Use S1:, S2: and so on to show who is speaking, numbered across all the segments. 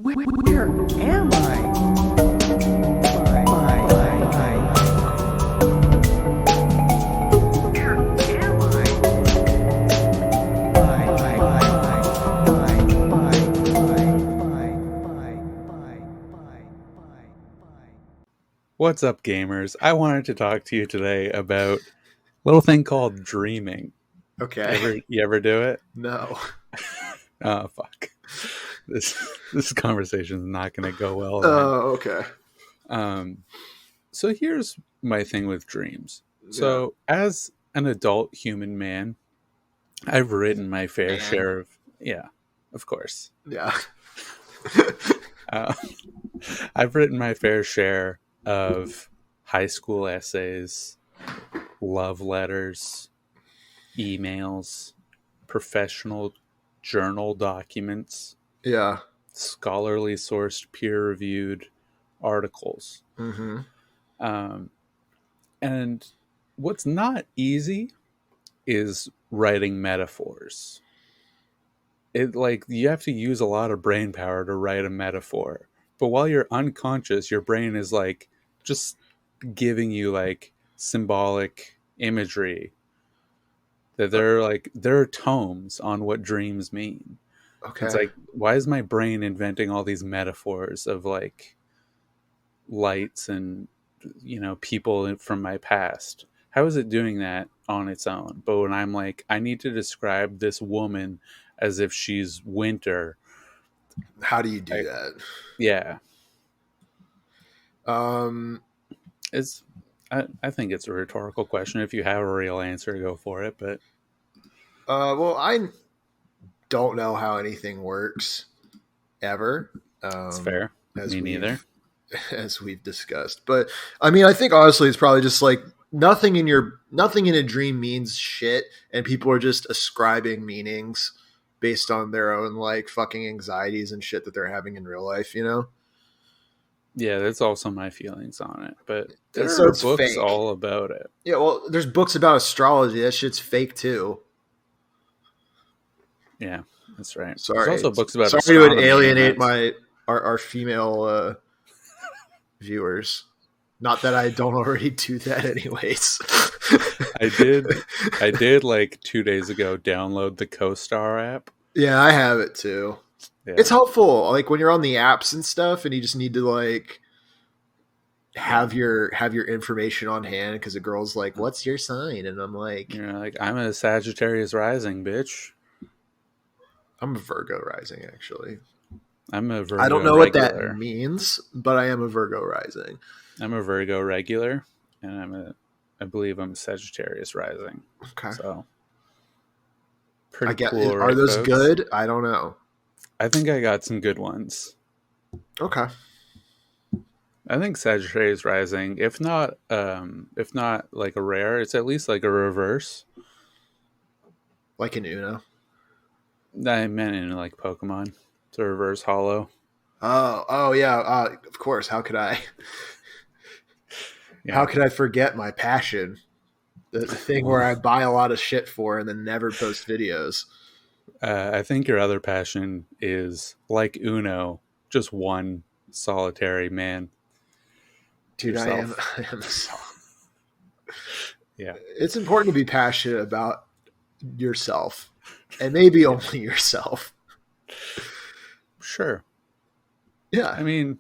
S1: Where am I?
S2: What's up, gamers? I wanted to talk to you today about a little thing called dreaming.
S3: Okay.
S2: You ever do it?
S3: No.
S2: Oh, fuck. This conversation is not going to go well.
S3: Oh, okay.
S2: So here's my thing with dreams. So as an adult human man, I've written my fair share of... Yeah, of course.
S3: Yeah.
S2: I've written my fair share of high school essays, love letters, emails, professional journal documents,
S3: Yeah.
S2: scholarly sourced, peer-reviewed articles.
S3: Mm-hmm.
S2: And what's not easy is writing metaphors. You have to use a lot of brain power to write a metaphor. But while you're unconscious, your brain is just giving you symbolic imagery. That there are tomes on what dreams mean.
S3: Okay.
S2: It's like, why is my brain inventing all these metaphors of lights and people from my past? How is it doing that on its own? But when I'm like, I need to describe this woman as if she's winter.
S3: How do you do that?
S2: Yeah.
S3: I
S2: think it's a rhetorical question. If you have a real answer, go for it. But
S3: well, I don't know how anything works ever.
S2: it's fair. Me neither.
S3: As we've discussed. But I mean, I think honestly it's probably just nothing in a dream means shit, and people are just ascribing meanings based on their own fucking anxieties and shit that they're having in real life,
S2: Yeah, that's also my feelings on it. But there
S3: so
S2: are
S3: it's
S2: books
S3: fake.
S2: all about it.
S3: Yeah, well, there's books about astrology. That shit's fake too.
S2: Yeah, that's right.
S3: Sorry.
S2: There's also books about
S3: astronomy. Sorry to alienate
S2: that's...
S3: our female viewers. Not that I don't already do that anyways.
S2: I did 2 days ago download the CoStar app.
S3: Yeah, I have it too. Yeah. It's helpful. When you're on the apps and stuff and you just need to have your information on hand because a girl's like, "What's your sign?" And I'm like,
S2: you're like, I'm a Sagittarius rising, bitch.
S3: I'm a Virgo rising, actually.
S2: I'm a Virgo.
S3: I don't know
S2: regular.
S3: what that means, but I am a Virgo rising.
S2: I'm a Virgo regular, and I believe I'm a Sagittarius rising.
S3: Okay.
S2: So pretty cool.
S3: Are those good? I don't know.
S2: I think I got some good ones.
S3: Okay.
S2: I think Sagittarius rising, if not like a rare, it's at least like a reverse.
S3: Like an Uno?
S2: I meant in Pokemon. It's a reverse holo.
S3: Oh yeah. Of course. How could I? Yeah. How could I forget my passion? The thing where I buy a lot of shit for and then never post videos.
S2: I think your other passion is like Uno, just one solitary man.
S3: Dude,
S2: yourself.
S3: I am
S2: Yeah.
S3: It's important to be passionate about yourself and maybe only yourself.
S2: Sure.
S3: Yeah.
S2: I mean,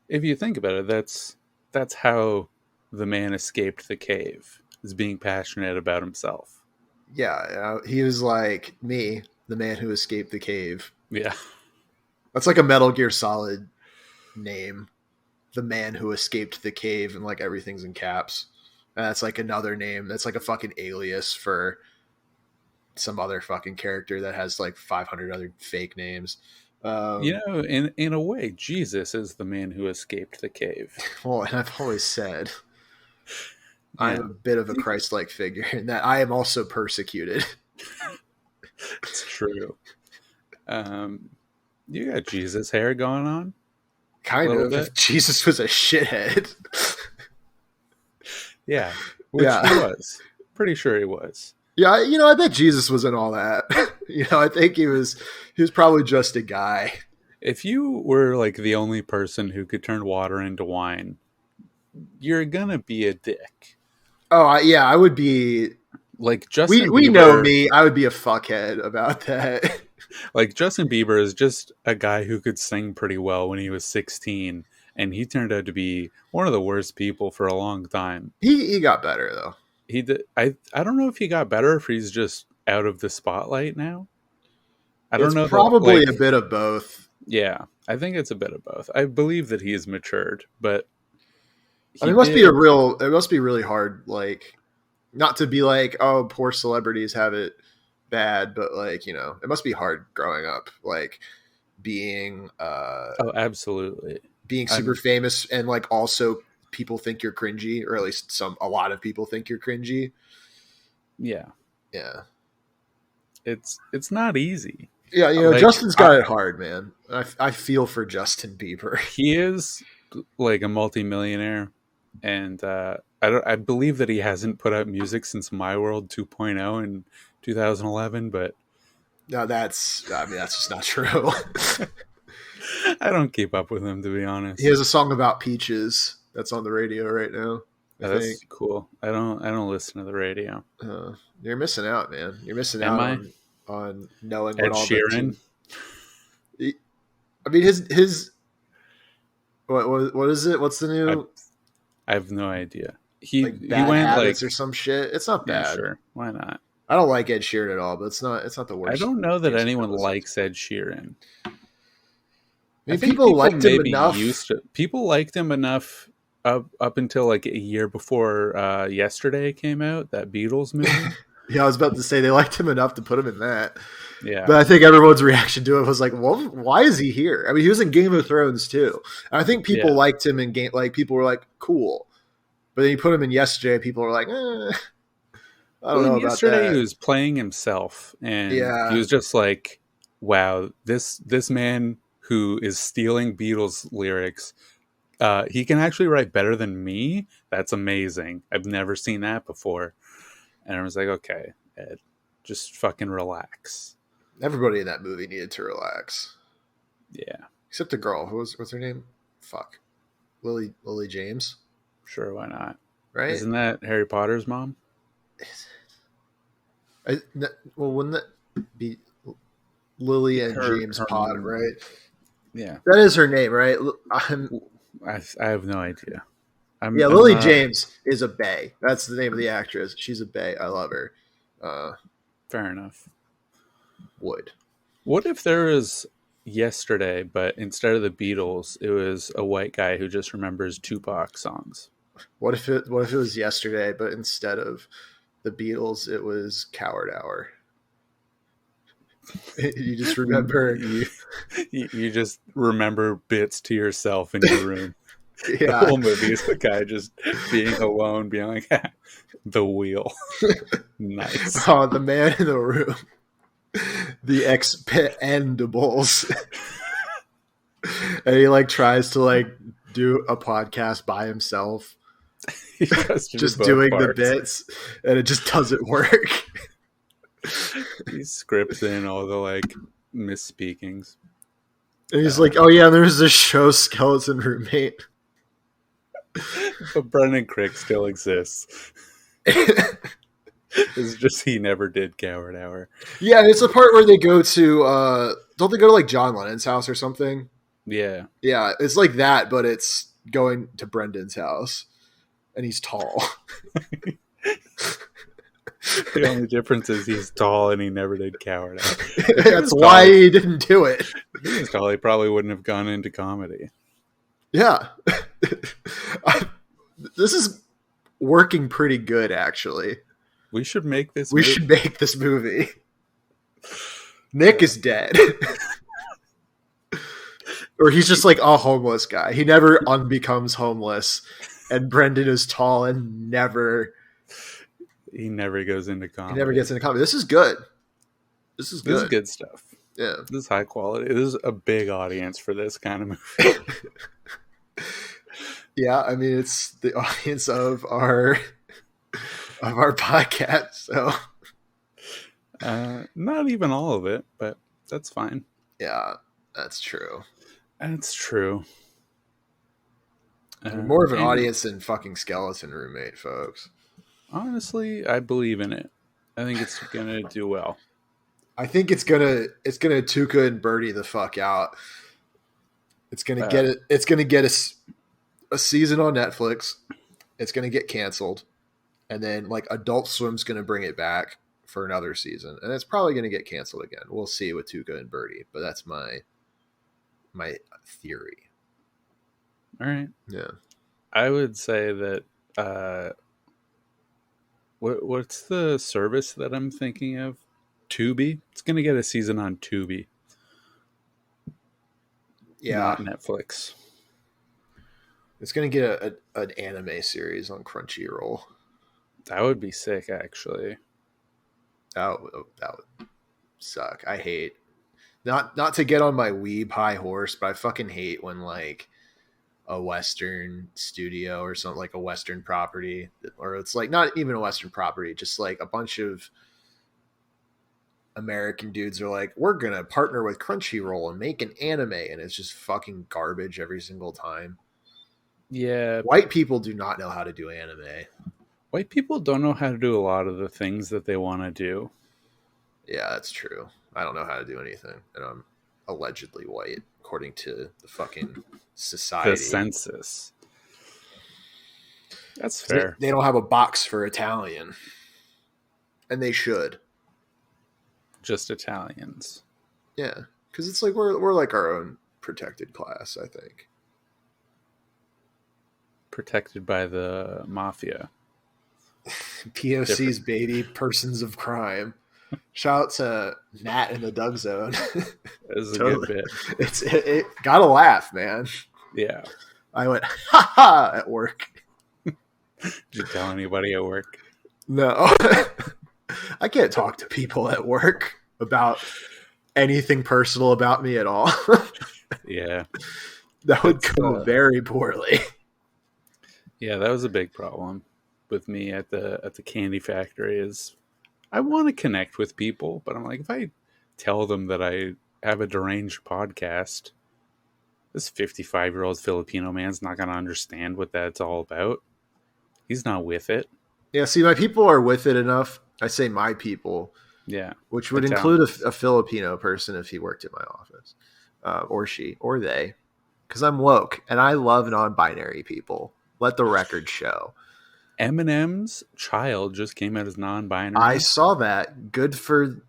S2: if you think about it, that's how the man escaped the cave, is being passionate about himself.
S3: Yeah. He was like me, the man who escaped the cave.
S2: Yeah.
S3: That's like a Metal Gear Solid name. The man who escaped the cave, and everything's in caps. And that's another name. That's a fucking alias for some other fucking character that has 500 other fake names.
S2: In a way, Jesus is the man who escaped the cave.
S3: Well, and I've always said I'm a bit of a Christ-like figure, and that I am also persecuted.
S2: It's true. You got Jesus hair going on?
S3: Kind of. If Jesus was a shithead.
S2: Yeah. Which he was. Pretty sure he was.
S3: Yeah, I bet Jesus wasn't all that. I think he was probably just a guy.
S2: If you were like the only person who could turn water into wine, you're gonna be a dick.
S3: Oh, yeah, I would be.
S2: Like Justin
S3: We
S2: Bieber,
S3: know me. I would be a fuckhead about that.
S2: like Justin Bieber is just a guy who could sing pretty well when he was 16, and he turned out to be one of the worst people for a long time.
S3: He got better though.
S2: He did. I don't know if he got better, if he's just out of the spotlight now. I don't
S3: It's
S2: know.
S3: probably
S2: Like,
S3: a bit of both.
S2: yeah, I think it's a bit of both. I believe that he has matured, but
S3: I mean, it must be it must be really hard, like, not to be like, oh, poor celebrities have it bad, but like, it must be hard growing up, like being
S2: Oh, absolutely.
S3: being super famous, and like also people think you're cringy, or at least a lot of people think you're cringy.
S2: Yeah,
S3: Yeah.
S2: it's not easy.
S3: Yeah,
S2: Like,
S3: Justin's got it hard, man. I feel for Justin Bieber.
S2: He is like a multimillionaire, and I believe that he hasn't put out music since My World 2.0 in 2011, but
S3: No, that's just not true.
S2: I don't keep up with him, to be honest.
S3: He has a song about peaches that's on the radio right now. I
S2: That's
S3: think.
S2: cool. I don't listen to the radio.
S3: You're missing out, man. You're missing
S2: Am
S3: out
S2: I?
S3: on knowing
S2: Ed
S3: what all
S2: Sheeran?
S3: I mean, his what is it? What's the new
S2: I have no idea. He
S3: bad
S2: went
S3: habits
S2: like
S3: or some shit? It's not
S2: yeah,
S3: bad.
S2: sure. Why not?
S3: I don't like Ed Sheeran at all, but it's not the worst.
S2: I don't know that
S3: music
S2: anyone
S3: to listen to.
S2: likes Ed Sheeran.
S3: I mean,
S2: think
S3: people liked him
S2: maybe
S3: enough.
S2: People liked him enough up until like a year before Yesterday came out, that Beatles movie.
S3: Yeah, I was about to say they liked him enough to put him in that.
S2: Yeah.
S3: But I think everyone's reaction to it was like, well, why is he here? I mean, he was in Game of Thrones too. And I think people liked him in Game. Like, people were like, cool. But then you put him in Yesterday, people were like, I don't know about
S2: Yesterday
S3: that.
S2: he was playing himself, and he was just like, wow, this man who is stealing Beatles lyrics, he can actually write better than me. That's amazing. I've never seen that before. And I was like, okay, Ed, just fucking relax.
S3: Everybody in that movie needed to relax.
S2: Yeah.
S3: Except the girl. What's her name? Fuck. Lily James?
S2: Sure, why not?
S3: Right?
S2: Isn't that Harry Potter's mom?
S3: Well, wouldn't that be Lily and James Potter, right?
S2: Yeah.
S3: That is her name, right?
S2: I have no idea.
S3: Lily James is a bae. That's the name of the actress. She's a bae. I love her.
S2: Fair enough.
S3: What
S2: if there was Yesterday, but instead of the Beatles, it was a white guy who just remembers Tupac songs?
S3: What if it was Yesterday, but instead of the Beatles, it was Coward Hour? You just remember
S2: you just remember bits to yourself in your room.
S3: Yeah.
S2: The whole movie is the guy just being alone, being like, the wheel. Nice.
S3: Oh, the man in the room. The Expendables. And he like tries to like do a podcast by himself. Just doing the bits, and it just doesn't work.
S2: He scripts in all the like misspeakings.
S3: And he's like, oh yeah, there's this show Skeleton Roommate.
S2: But Brendan Crick still exists. It's just he never did Coward Hour.
S3: Yeah, and it's the part where they go to don't they go to like John Lennon's house or something?
S2: Yeah.
S3: Yeah, it's like that, but it's going to Brendan's house. And he's tall.
S2: The only difference is he's tall and he never did Coward Hour.
S3: That's why he didn't do it.
S2: If he was tall, he probably wouldn't have gone into comedy.
S3: Yeah. This is working pretty good, actually.
S2: We should make this
S3: We should make this movie. Nick is dead. Or he's just like a homeless guy. He never unbecomes homeless. And Brendan is tall and
S2: he never goes into comedy.
S3: He never gets into comedy. This is good. This is
S2: good stuff.
S3: Yeah.
S2: This is high quality. This is a big audience for this kind of movie.
S3: Yeah, I mean, it's the audience of our podcast, so
S2: not even all of it, but that's fine.
S3: Yeah. That's true.
S2: That's true.
S3: We're more of an
S2: And
S3: audience than fucking Skeleton Roommate, folks.
S2: honestly, I believe in it. I think it's gonna do well.
S3: I think it's gonna Tuca and Birdie the fuck out. It's gonna get it. It's gonna get a season on Netflix. It's gonna get canceled, and then like Adult Swim's gonna bring it back for another season, and it's probably gonna get canceled again. We'll see with Tuca and Birdie, but that's my theory.
S2: All right.
S3: Yeah.
S2: I would say that what's the service that I'm thinking of? Tubi. It's gonna get a season on Tubi.
S3: Yeah.
S2: Not Netflix.
S3: It's gonna get an anime series on Crunchyroll.
S2: That would be sick, actually.
S3: That would suck. I hate not to get on my weeb high horse, but I fucking hate when like a Western studio or something, like a Western property, or it's like not even a Western property, just like a bunch of American dudes are like, we're gonna partner with Crunchyroll and make an anime, and it's just fucking garbage every single time.
S2: Yeah.
S3: White people do not know how to do anime.
S2: White people don't know how to do a lot of the things that they want to do.
S3: Yeah, that's true. I don't know how to do anything, and I'm allegedly white according to the fucking society.
S2: The census. That's fair.
S3: They don't have a box for Italian, and they should.
S2: Just Italians.
S3: Yeah, because it's like we're like our own protected class, I think.
S2: Protected by the mafia.
S3: POCs,
S2: Different.
S3: baby, persons of crime. Shout out to Nat in the Doug Zone.
S2: This is
S3: Totally.
S2: a good bit.
S3: It gotta laugh, man.
S2: Yeah.
S3: I went ha ha at work.
S2: Did you tell anybody at work?
S3: No, I can't talk to people at work about anything personal about me at all.
S2: Yeah.
S3: That would go very poorly.
S2: Yeah, that was a big problem with me at the candy factory. Is I want to connect with people, but I'm like, if I tell them that I have a deranged podcast, this 55-year-old Filipino man's not going to understand what that's all about. He's not with it.
S3: Yeah, see, my people are with it enough. I say my people,
S2: Yeah.
S3: which would include a Filipino person if he worked in my office, or she, or they, because I'm woke and I love non-binary people. Let the record show.
S2: Eminem's child just came out as non-binary.
S3: I saw that. Good for.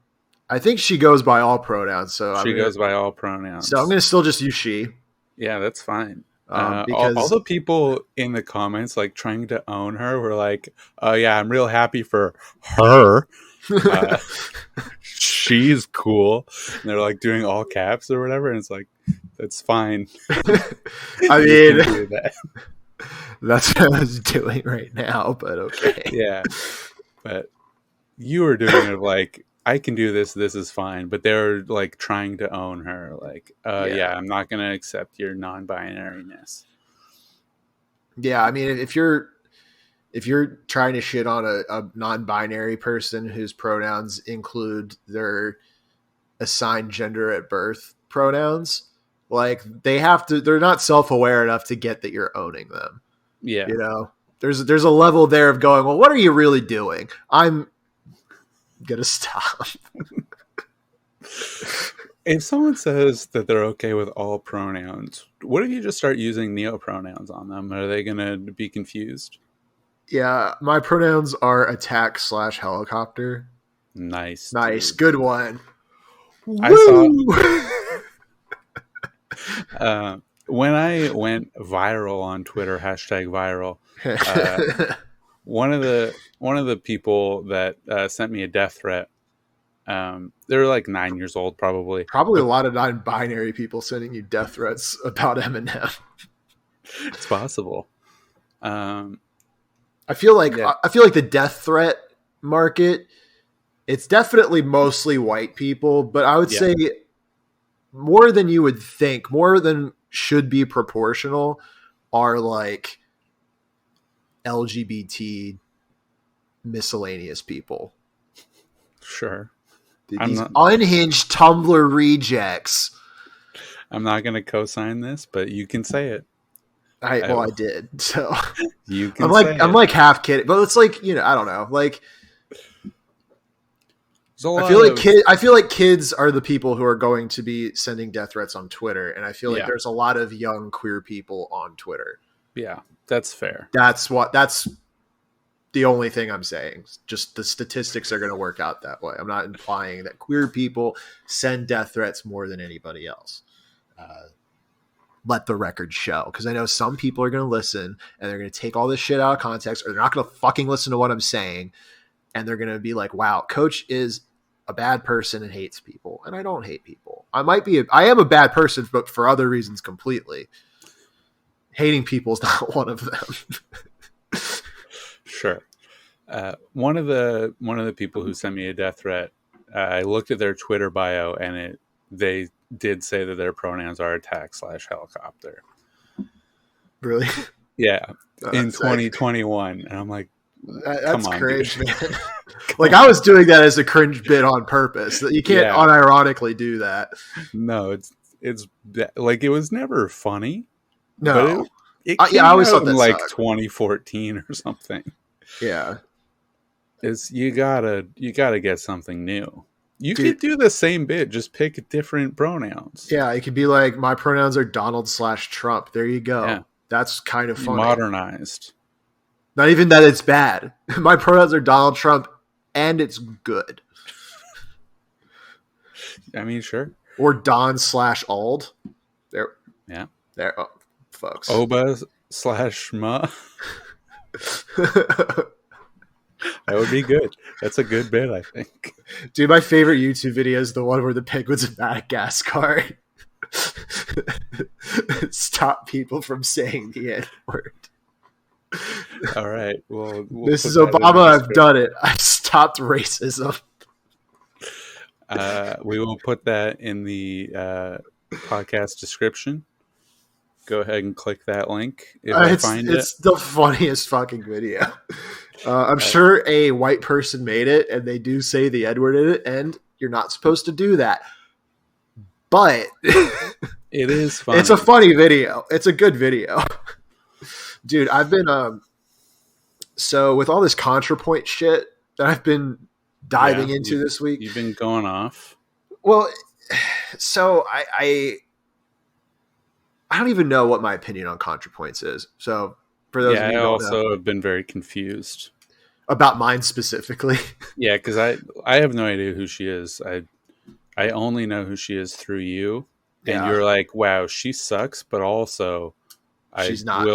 S3: I think she goes by all pronouns. So
S2: She goes by all pronouns.
S3: So I'm going to still just use she.
S2: Yeah, that's fine.
S3: Because
S2: all the people in the comments like trying to own her were like, "Oh yeah, I'm real happy for her. She's cool." And they're like doing all caps or whatever, and it's like, that's fine.
S3: I
S2: You
S3: mean,
S2: can do that.
S3: that's what I was doing right now, but okay.
S2: Yeah, but you were doing it like, I can do this. This is fine. But they're like trying to own her. Like, yeah, I'm not gonna accept your non-binariness.
S3: Yeah, I mean, if you're trying to shit on a non-binary person whose pronouns include their assigned gender at birth pronouns, like they're not self-aware enough to get that you're owning them.
S2: Yeah,
S3: You know, there's a level there of going, well, what are you really doing? I'm gonna stop.
S2: if someone says that they're okay with all pronouns, what if you just start using neo-pronouns on them? Are they gonna be confused?
S3: Yeah, my pronouns are attack / helicopter.
S2: Nice. Dude.
S3: Good one.
S2: I saw when I went viral on Twitter, #viral. One of the people that sent me a death threat. They were like 9 years old, probably.
S3: Probably a lot of non-binary people sending you death threats about Eminem.
S2: It's possible.
S3: I feel like the death threat market, it's definitely mostly white people, but I would say more than you would think, more than should be proportional, are like LGBT miscellaneous people.
S2: Sure.
S3: These unhinged Tumblr rejects.
S2: I'm not going to co-sign this, but you can say it.
S3: I did. So
S2: You can say
S3: I'm
S2: it.
S3: like half kidding, but it's like, I don't know. Like,
S2: There's a
S3: I
S2: lot
S3: feel like
S2: of-
S3: I feel like kids are the people who are going to be sending death threats on Twitter, and I feel like
S2: Yeah.
S3: there's a lot of young queer people on Twitter.
S2: Yeah, that's fair.
S3: That's the only thing I'm saying. Just the statistics are going to work out that way. I'm not implying that queer people send death threats more than anybody else. Let the record show, because I know some people are going to listen and they're going to take all this shit out of context, or they're not going to fucking listen to what I'm saying, and they're going to be like, wow, Coach is a bad person and hates people. And I don't hate people. I am a bad person, but for other reasons completely. Hating people is not one of them.
S2: Sure. One of the people who sent me a death threat, I looked at their Twitter bio, and they did say that their pronouns are attack/helicopter.
S3: Really?
S2: Yeah, in
S3: That's like-
S2: 2021, and I'm like,
S3: That's
S2: come on,
S3: cringe,
S2: dude.
S3: man. Like, I was doing that as a cringe bit on purpose. You can't
S2: Yeah.
S3: unironically do that.
S2: No, it's like, it was never funny.
S3: No.
S2: But it came
S3: I always
S2: out
S3: thought
S2: in
S3: that
S2: like
S3: sucked.
S2: 2014 or something.
S3: Yeah.
S2: Is you gotta get something new. You
S3: Dude.
S2: could do the same bit, just pick different pronouns.
S3: Yeah, it could be like, my pronouns are Donald/Trump. There you go.
S2: Yeah.
S3: That's kind of funny.
S2: Modernized.
S3: Not even that it's bad. My pronouns are Donald Trump, and it's good.
S2: I mean, sure.
S3: Or Don/Ald. There.
S2: Yeah.
S3: There. Oh, folks.
S2: Oba/ma. That would be good. That's a good bit, I think.
S3: Dude, my favorite YouTube video is the one where the penguins in Madagascar stop people from saying the N-word.
S2: All right. Well,
S3: Mrs. Obama, I've done it. I've stopped racism.
S2: We will put that in the podcast description. Go ahead and click that link if I find it.
S3: It's the funniest fucking video. I'm sure a white person made it, and they do say the N-word in it, and you're not supposed to do that. But
S2: It is funny.
S3: it's a funny video. It's a good video. Dude, I've been so with all this ContraPoint shit that I've been diving into this week.
S2: You've been going off.
S3: Well, so I don't even know what my opinion on ContraPoints is. So for those of you
S2: I
S3: who don't
S2: also
S3: know,
S2: have been very confused.
S3: about mine specifically.
S2: Yeah, because I have no idea who she is. I only know who she is through you, and
S3: Yeah.
S2: you're like, wow, she sucks, but also
S3: She's not.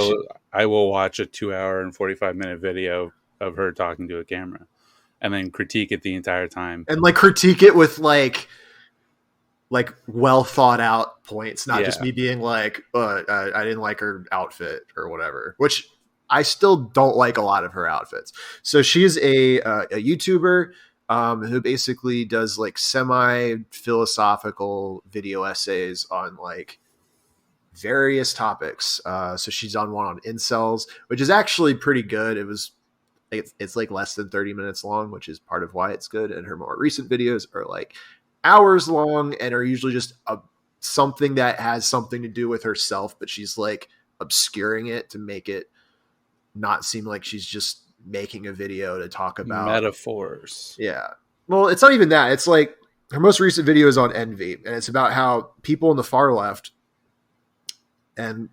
S2: I will watch a 2-hour and 45-minute video of her talking to a camera, and then critique it the entire time.
S3: And like critique it with like well thought out points, not just
S2: Yeah.
S3: me being like, I didn't like her outfit or whatever, which I still don't like a lot of her outfits. So she's a YouTuber who basically does like semi philosophical video essays on like various topics. So she's on one on incels, which is actually pretty good. It's like less than 30 minutes long, which is part of why it's good. And her more recent videos are like hours long and are usually just something that has something to do with herself, but she's like obscuring it to make it not seem like she's just making a video to talk about
S2: Metaphors.
S3: Yeah. Well, it's not even that. It's like her most recent video is on envy, and it's about how people in the far left and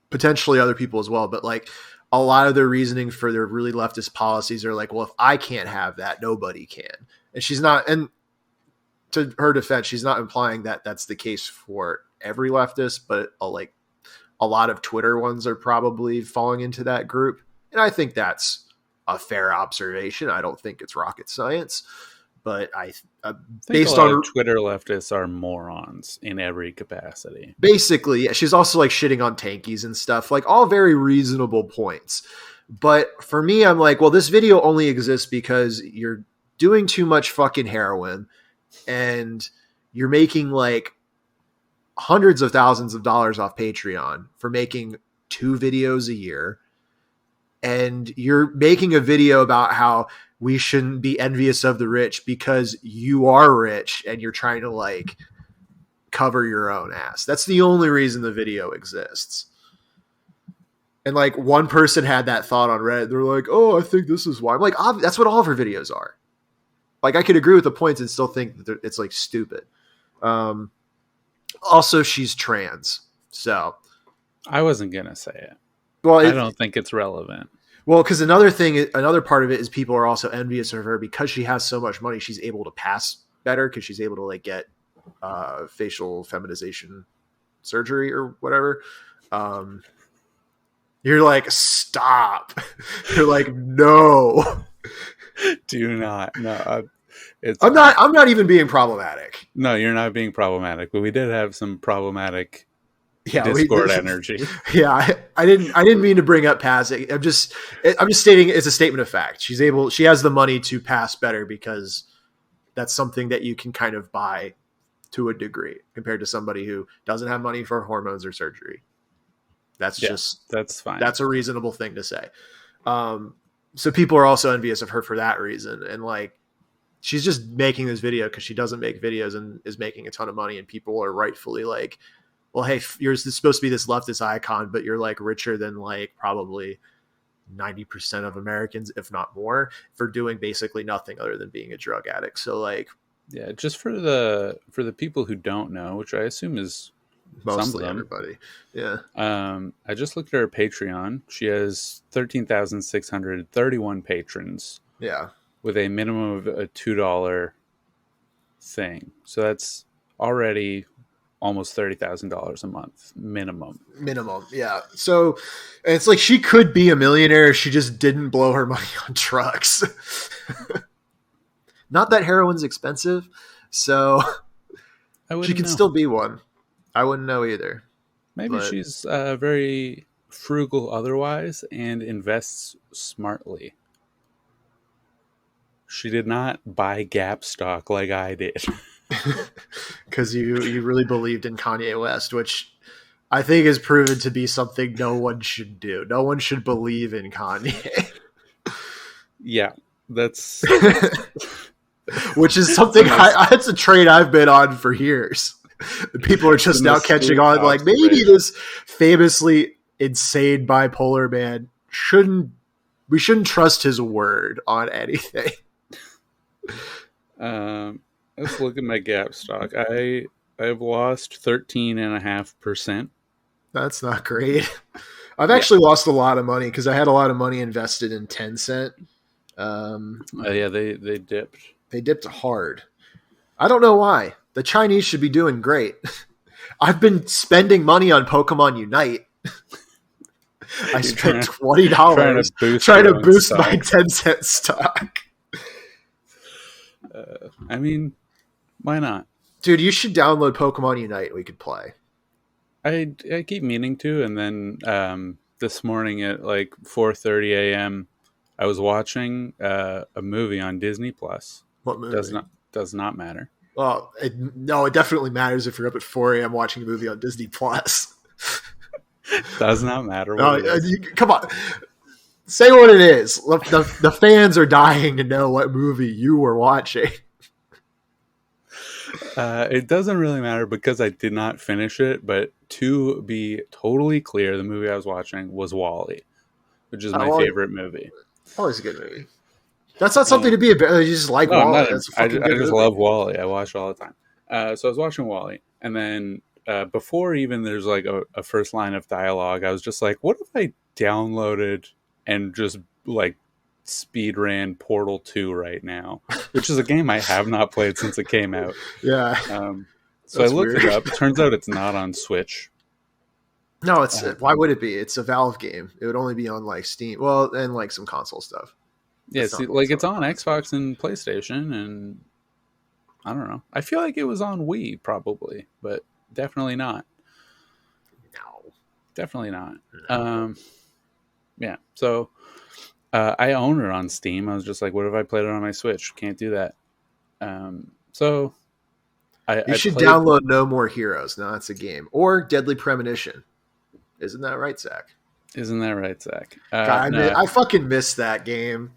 S3: potentially other people as well, but like a lot of their reasoning for their really leftist policies are like, well, if I can't have that, nobody can. And she's not, and to her defense, she's not implying that that's the case for every leftist, but like a lot of Twitter ones are probably falling into that group. And I think that's a fair observation. I don't think it's rocket science, but I
S2: think
S3: based
S2: a lot
S3: on
S2: of Twitter leftists are morons in every capacity.
S3: basically, yeah, she's also like shitting on tankies and stuff, like all very reasonable points. But for me, I'm like, well, this video only exists because you're doing too much fucking heroin and you're making like hundreds of thousands of dollars off Patreon for making 2 videos a year. And you're making a video about how we shouldn't be envious of the rich because you are rich and you're trying to like cover your own ass. That's the only reason the video exists. And like one person had that thought on Reddit. They're like, oh, I think this is why. I'm like, that's what all of her videos are. Like, I could agree with the points and still think that it's like stupid. Also, she's trans. So
S2: I wasn't going to say it.
S3: Well,
S2: I don't think it's relevant.
S3: Well, because another part of it is people are also envious of her because she has so much money. She's able to pass better because she's able to like get facial feminization surgery or whatever. You're like, stop. You're like, no.
S2: Do not. No,
S3: I'm not even being problematic.
S2: No, you're not being problematic, but we did have some problematic Discord energy.
S3: Yeah, I didn't mean to bring up passing. I'm just stating it's a statement of fact. She has the money to pass better because that's something that you can kind of buy to a degree compared to somebody who doesn't have money for hormones or surgery. That's fine. That's a reasonable thing to say. So people are also envious of her for that reason. And like, she's just making this video because she doesn't make videos and is making a ton of money. And people are rightfully like, well, hey, you're supposed to be this leftist icon, but you're like richer than like probably 90% of Americans, if not more, for doing basically nothing other than being a drug addict. So like,
S2: yeah, just for the people who don't know, which I assume is
S3: mostly everybody. Yeah.
S2: I just looked at her Patreon. She has 13,631 patrons.
S3: Yeah. With
S2: a minimum of a $2 thing. So that's already almost $30,000 a month minimum.
S3: Yeah. So it's like she could be a millionaire. She just didn't blow her money on drugs. Not that heroin's expensive, so she could still be one. I wouldn't know either.
S2: Maybe she's very frugal otherwise and invests smartly. She did not buy Gap stock like I did.
S3: Because you really believed in Kanye West, which I think is proven to be something no one should do. No one should believe in Kanye.
S2: Yeah, that's...
S3: Which is something it's a trade I've been on for years. People are just now catching on, like, maybe this famously insane bipolar man we shouldn't trust his word on anything.
S2: Let's look at my Gap stock. I've lost 13.5%.
S3: That's not great. I've actually lost a lot of money because I had a lot of money invested in Tencent.
S2: Yeah, they dipped.
S3: They dipped hard. I don't know why. The Chinese should be doing great. I've been spending money on Pokemon Unite. I spent $20 trying to boost my Tencent stock.
S2: I mean, why not?
S3: Dude, you should download Pokemon Unite. We could play.
S2: I keep meaning to, and then this morning at like 4:30 a.m., I was watching a movie on Disney Plus.
S3: What movie?
S2: Does not matter.
S3: Well, it definitely matters if you're up at 4 a.m. watching a movie on Disney Plus.
S2: Does not matter.
S3: Come on. Say what it is. The fans are dying to know what movie you were watching.
S2: It doesn't really matter because I did not finish it, but to be totally clear, the movie I was watching was WALL-E, which is my favorite movie.
S3: WALL-E's a good movie. That's not something to be embarrassed. You just like WALL-E.
S2: I just love WALL-E. I watch it all the time. So I was watching WALL-E, and then before even there's like a first line of dialogue, I was just like, what if I downloaded and just like speed ran Portal 2 right now, which is a game I have not played since it came out.
S3: Yeah.
S2: So I looked it up. Turns out it's not on Switch.
S3: No, why would it be? It's a Valve game. It would only be on like Steam. Well, and like some console stuff.
S2: Yeah, it's on Xbox and PlayStation, and I don't know. I feel like it was on Wii probably, but definitely not.
S3: No. Definitely not.
S2: Yeah, so I own it on Steam. I was just like, what if I played it on my Switch? Can't do that. So
S3: you should download No More Heroes. No, that's a game. Or Deadly Premonition. Isn't that right, Zach?
S2: God,
S3: I fucking miss that game.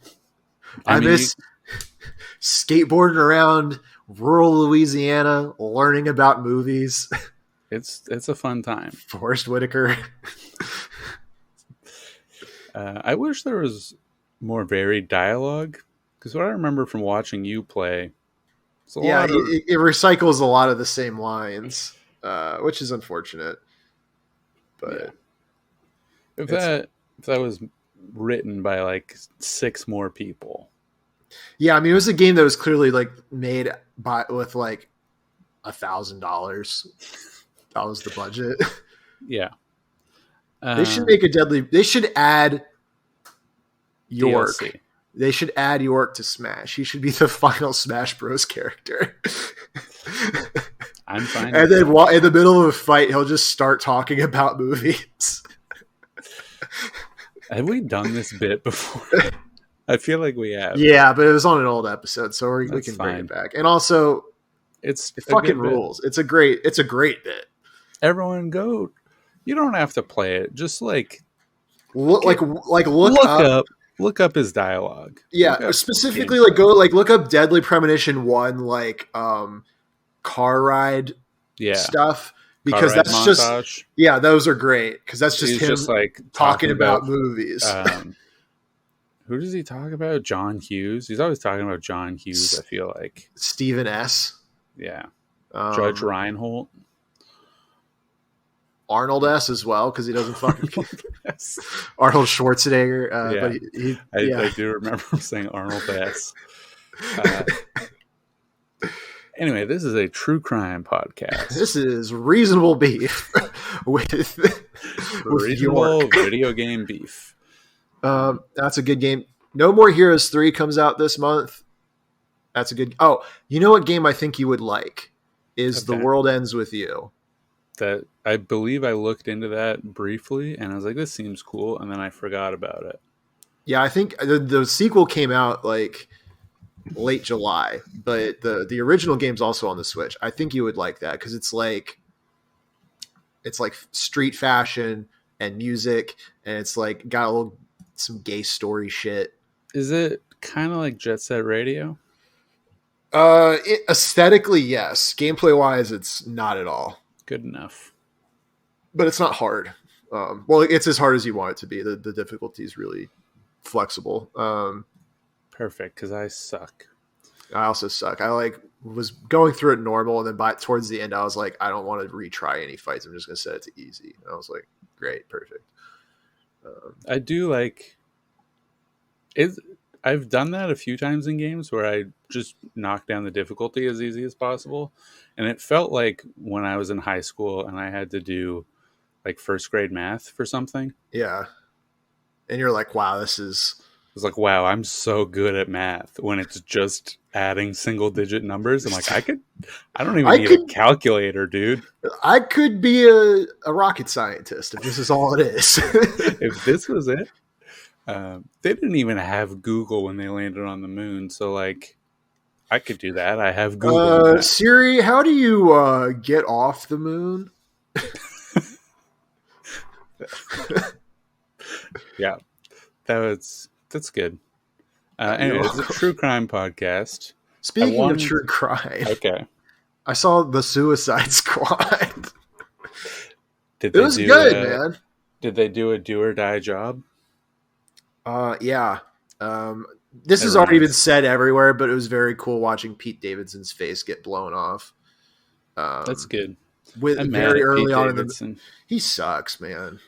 S3: I miss skateboarding around rural Louisiana, learning about movies.
S2: It's a fun time.
S3: Forrest Whitaker.
S2: I wish there was more varied dialogue, because what I remember from watching you play, it's a lot of,
S3: it recycles a lot of the same lines, which is unfortunate. But
S2: if that was written by like 6 more people.
S3: Yeah, I mean, it was a game that was clearly like made with like $1,000. That was the budget.
S2: Yeah.
S3: They should make they should add York.
S2: DLC.
S3: They should add York to Smash. He should be the final Smash Bros. Character.
S2: I'm fine.
S3: And then in the middle of a fight, he'll just start talking about movies.
S2: Have we done this bit before? I feel like we have.
S3: Yeah, but it was on an old episode, so we can bring it back. And also, it fucking rules. It's a great bit.
S2: Everyone go. You don't have to play it. Just like
S3: look
S2: up his dialogue.
S3: Yeah, specifically look up Deadly Premonition 1 car ride stuff, because that's montage. Just those are great, because that's just him just like talking about movies.
S2: Who does he talk about? John Hughes. He's always talking about John Hughes. I feel like
S3: Stephen S.
S2: Yeah, Judge Reinhold.
S3: Arnold S. as well, because he doesn't fucking Arnold Schwarzenegger. But
S2: I do remember him saying Arnold S. Anyway, this is a true crime podcast.
S3: This is Reasonable Beef with
S2: reasonable video game beef.
S3: That's a good game. No More Heroes 3 comes out this month. That's a good. Oh, you know what game I think you would like is The World Ends With You.
S2: That I believe I looked into that briefly, and I was like, "This seems cool," and then I forgot about it.
S3: Yeah, I think the sequel came out like late July, but the original game's also on the Switch. I think you would like that, because it's like street fashion and music, and it's like got some gay story shit.
S2: Is it kind of like Jet Set Radio?
S3: Aesthetically, yes. Gameplay wise, it's not at all.
S2: Good enough.
S3: But it's not hard. Well, it's as hard as you want it to be. The difficulty is really flexible.
S2: Perfect, because I suck.
S3: I also suck. I was going through it normal, and then towards the end, I was like, I don't want to retry any fights. I'm just going to set it to easy. And I was like, great, perfect.
S2: I do like it. I've done that a few times in games where I just knock down the difficulty as easy as possible. And it felt like when I was in high school and I had to do like first grade math for something.
S3: Yeah. And you're like, wow,
S2: it's like, wow, I'm so good at math when it's just adding single digit numbers. I'm like, I don't even need a calculator, dude.
S3: I could be a rocket scientist if this is all it is.
S2: If this was it. They didn't even have Google when they landed on the moon. So like, I could do that. I have Google.
S3: Siri, how do you get off the moon?
S2: Yeah, that's good. Anyway, it's a true crime podcast.
S3: Speaking of true crime,
S2: okay,
S3: I saw The Suicide Squad.
S2: It
S3: was good, man.
S2: Did they do a do or die job?
S3: Yeah. This has already been said everywhere, but it was very cool watching Pete Davidson's face get blown off.
S2: That's good.
S3: Very early on he sucks, man.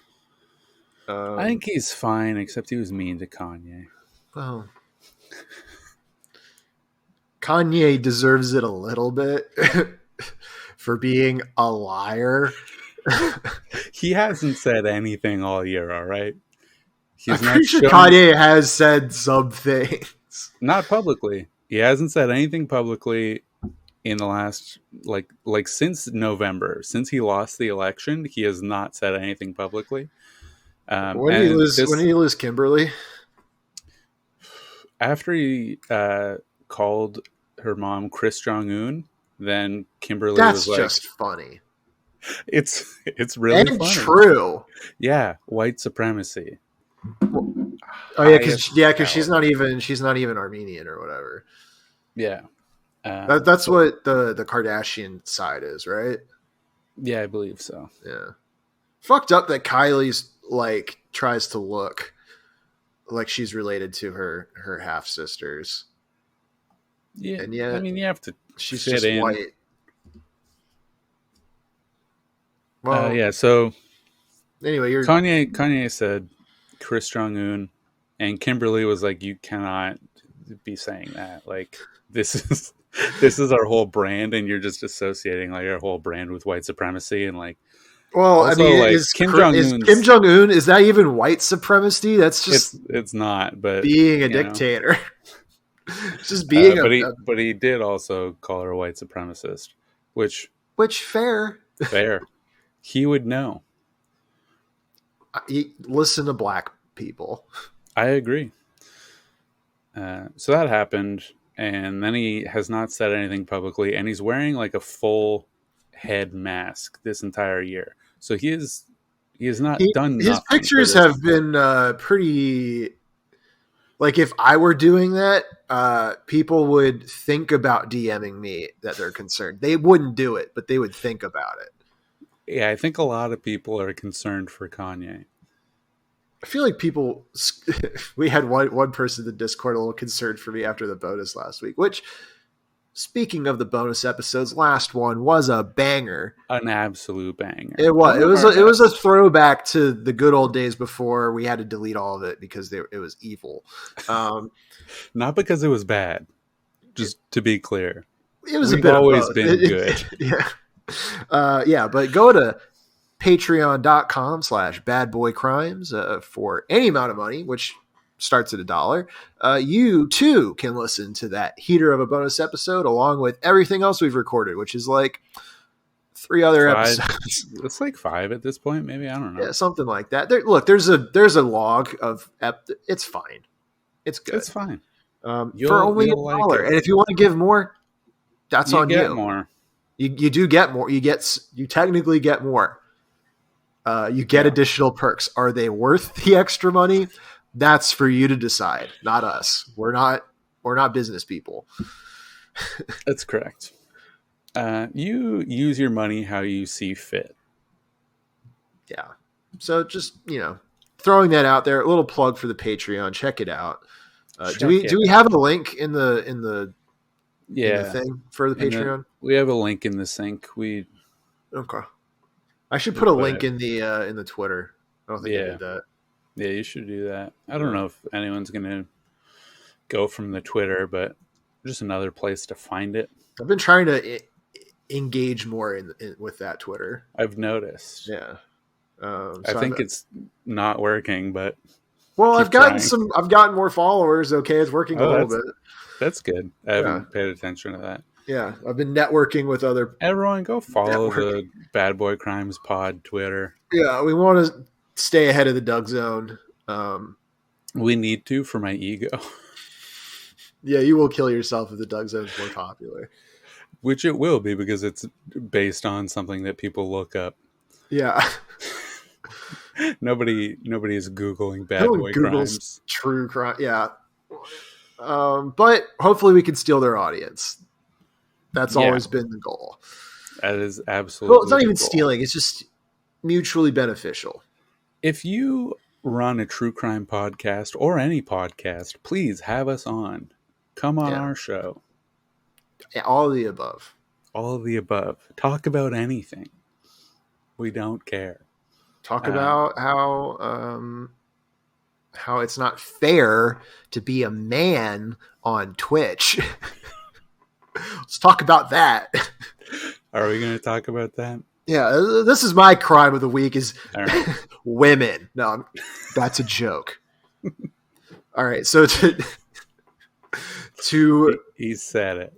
S2: I think he's fine, except he was mean to Kanye.
S3: Well, Kanye deserves it a little bit for being a liar.
S2: He hasn't said anything all year, all right?
S3: I'm pretty sure Kanye has said some things.
S2: Not publicly. He hasn't said anything publicly in the last, like since November. Since he lost the election, he has not said anything publicly.
S3: When did he lose Kimberly?
S2: After he called her mom Chris Jong-un, then Kimberly was like...
S3: That's just funny.
S2: It's really funny.
S3: And true.
S2: Yeah, white supremacy.
S3: Oh yeah, because she's not even Armenian or whatever.
S2: Yeah,
S3: That's what the Kardashian side is, right?
S2: Yeah, I believe so.
S3: Yeah. Fucked up that Kylie's like tries to look like she's related to her half sisters.
S2: Yeah,
S3: And yet
S2: I mean, you have to
S3: she's
S2: fit
S3: just
S2: in.
S3: white. Well,
S2: Yeah. So
S3: anyway, you're
S2: Kanye said Chris Jong-un, and Kimberly was like, "You cannot be saying that. Like, this is this is our whole brand, and you're just associating like our whole brand with white supremacy and like."
S3: well,
S2: Also,
S3: I mean,
S2: like
S3: is Kim Jong-un, is that even white supremacy? That's just
S2: it's not, but
S3: being a dictator. It's just being
S2: but he did also call her a white supremacist, which
S3: fair.
S2: he would know.
S3: Listen to black people.
S2: I agree. So that happened, and then he has not said anything publicly, and he's wearing like a full head mask this entire year. So he has not done
S3: his pictures have been pretty. Like if I were doing that, people would think about DMing me that they're concerned. They wouldn't do it, but they would think about it.
S2: Yeah, I think a lot of people are concerned for Kanye.
S3: I feel like people. We had one person in the Discord a little concerned for me after the bonus last week. Which, speaking of the bonus episodes, last one was a banger,
S2: an absolute banger.
S3: It was. It was a throwback to the good old days before we had to delete all of it because it was evil.
S2: Not because it was bad. Just to be clear,
S3: it was
S2: We've
S3: a bit
S2: always
S3: of both.
S2: been good.
S3: Yeah. But go to patreon.com/badboycrimes for any amount of money, which starts at $1. You too can listen to that heater of a bonus episode along with everything else we've recorded, which is like 3 other episodes.
S2: It's like 5 at this point, maybe. I don't know.
S3: Yeah, something like that. There's a log of it's fine. It's good.
S2: It's fine.
S3: For only $1. Like and if you want to give more, that's on you.
S2: You get more.
S3: You do get more. You technically get more. You get additional perks. Are they worth the extra money? That's for you to decide, not us. We're not business people.
S2: That's correct. You use your money how you see fit.
S3: Yeah. So just, throwing that out there, a little plug for the Patreon. Check it out. Do we have a link in the thing for the Patreon?
S2: We have a link in the sync.
S3: Okay. I should put a link in the Twitter. I don't think I did that.
S2: Yeah, you should do that. I don't know if anyone's gonna go from the Twitter, but just another place to find it.
S3: I've been trying to engage more with that Twitter.
S2: I've noticed.
S3: Yeah.
S2: I think it's not working, but
S3: I've gotten more followers. Okay, it's working a little bit.
S2: That's good. I haven't paid attention to that.
S3: Yeah, I've been networking with other.
S2: Everyone, go follow the Bad Boy Crimes Pod Twitter. Yeah,
S3: we want to stay ahead of the Doug Zone.
S2: We need to for my ego.
S3: Yeah, you will kill yourself if the Doug Zone is more popular.
S2: Which it will be because it's based on something that people look up.
S3: Yeah.
S2: Nobody is Googling Bad Boy Crimes.
S3: True crime. Yeah. But hopefully we can steal their audience. That's always been the goal.
S2: That is absolutely.
S3: Well, it's not even stealing. It's just mutually beneficial.
S2: If you run a true crime podcast or any podcast, please have us on. Come on our show.
S3: Yeah, all of the above.
S2: All of the above. Talk about anything. We don't care.
S3: Talk about how it's not fair to be a man on Twitch. Let's talk about that.
S2: Are we going to talk about that?
S3: Yeah, this is my crime of the week is women. No, that's a joke. All right, so
S2: he said it.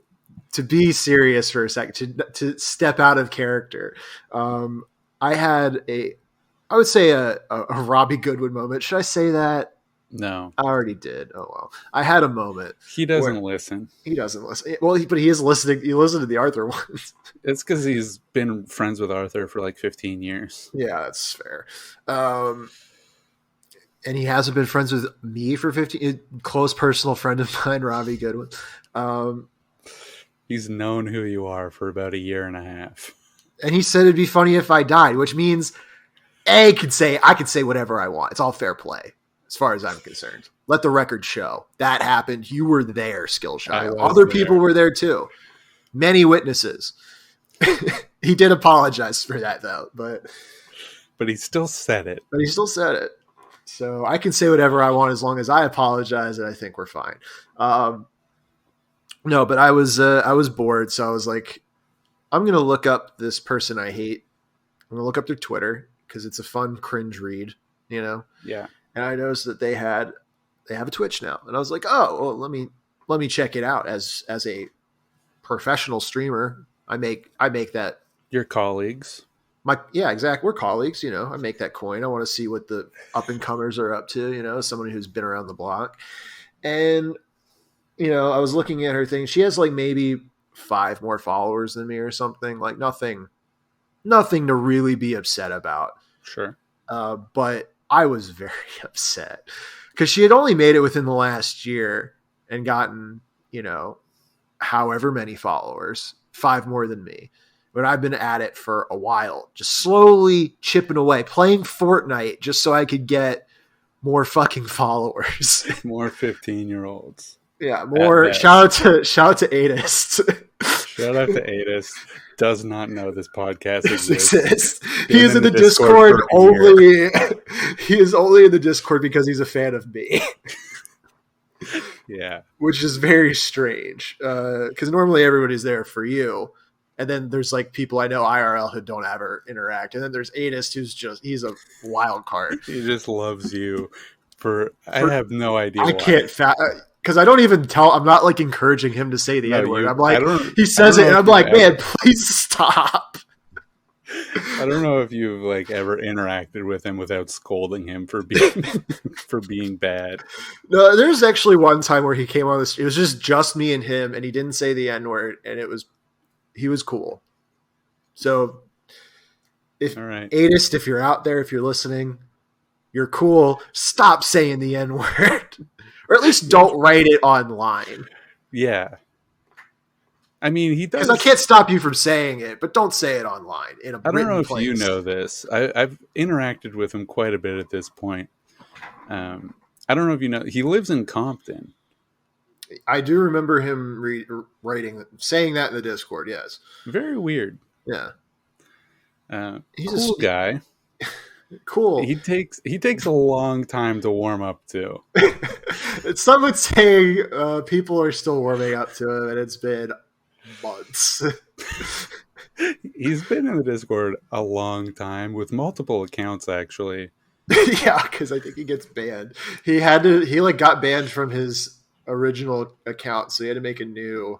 S3: To be serious for a second, to step out of character, I had I would say a Robbie Goodwin moment. Should I say that?
S2: No.
S3: I already did. Oh, well. I had a moment.
S2: He doesn't listen.
S3: He doesn't listen. Well, but he is listening. He listened to the Arthur ones.
S2: It's because he's been friends with Arthur for like 15 years.
S3: Yeah, that's fair. And he hasn't been friends with me for 15 years. Close personal friend of mine, Robbie Goodwin.
S2: He's known who you are for about a year and a half.
S3: And he said it'd be funny if I died, which means I could say whatever I want. It's all fair play as far as I'm concerned. Let the record show that happened. You were there, Skillshy. Other people were there too. Many witnesses. He did apologize for that though, but
S2: he still said it.
S3: So I can say whatever I want as long as I apologize, and I think we're fine. No, but I was bored, so I was like, I'm gonna look up this person I hate. I'm gonna look up their Twitter because it's a fun cringe read, you know.
S2: Yeah.
S3: And I noticed that they have a Twitch now, and I was like, oh, well, let me check it out. As a professional streamer, I make that.
S2: Your colleagues.
S3: Exactly. We're colleagues, you know. I make that coin. I want to see what the up and comers are up to, you know, someone who's been around the block. And you know, I was looking at her thing. She has like maybe 5 more followers than me or something. Like nothing to really be upset about.
S2: Sure.
S3: But I was very upset because she had only made it within the last year and gotten, you know, however many followers, 5 more than me. But I've been at it for a while, just slowly chipping away, playing Fortnite just so I could get more fucking followers.
S2: More 15-year-olds.
S3: Yeah, more. Shout out to Adist.
S2: Shout out to Adist. Does not know this podcast exists.
S3: He is in the Discord only. He is only in the Discord because he's a fan of me.
S2: Yeah,
S3: which is very strange because normally everybody's there for you, and then there's like people I know IRL who don't ever interact, and then there's Adist he's a wild card.
S2: He just loves you I have no idea.
S3: I can't because I don't even I'm not like encouraging him to say the N-word. I'm like, he says it, and I'm like, man, please stop.
S2: I don't know if you've like ever interacted with him without scolding him for being bad.
S3: No, there's actually one time where he came on this. It was just me and him, and he didn't say the N-word, and he was cool. So, Adist, if you're out there, if you're listening, you're cool. Stop saying the N-word. Or at least don't write it online.
S2: Yeah. I mean, he does.
S3: Because I can't stop you from saying it, but don't say it online in a written place. I don't know
S2: if you know this. I've interacted with him quite a bit at this point. I don't know if you know. He lives in Compton.
S3: I do remember him saying that in the Discord, yes.
S2: Very weird.
S3: Yeah.
S2: He's a cool guy.
S3: Cool.
S2: He takes a long time to warm up to.
S3: Some would say people are still warming up to him, and it's been months.
S2: He's been in the Discord a long time with multiple accounts, actually.
S3: Yeah, because I think he gets banned. He got banned from his original account, so he had to make a new.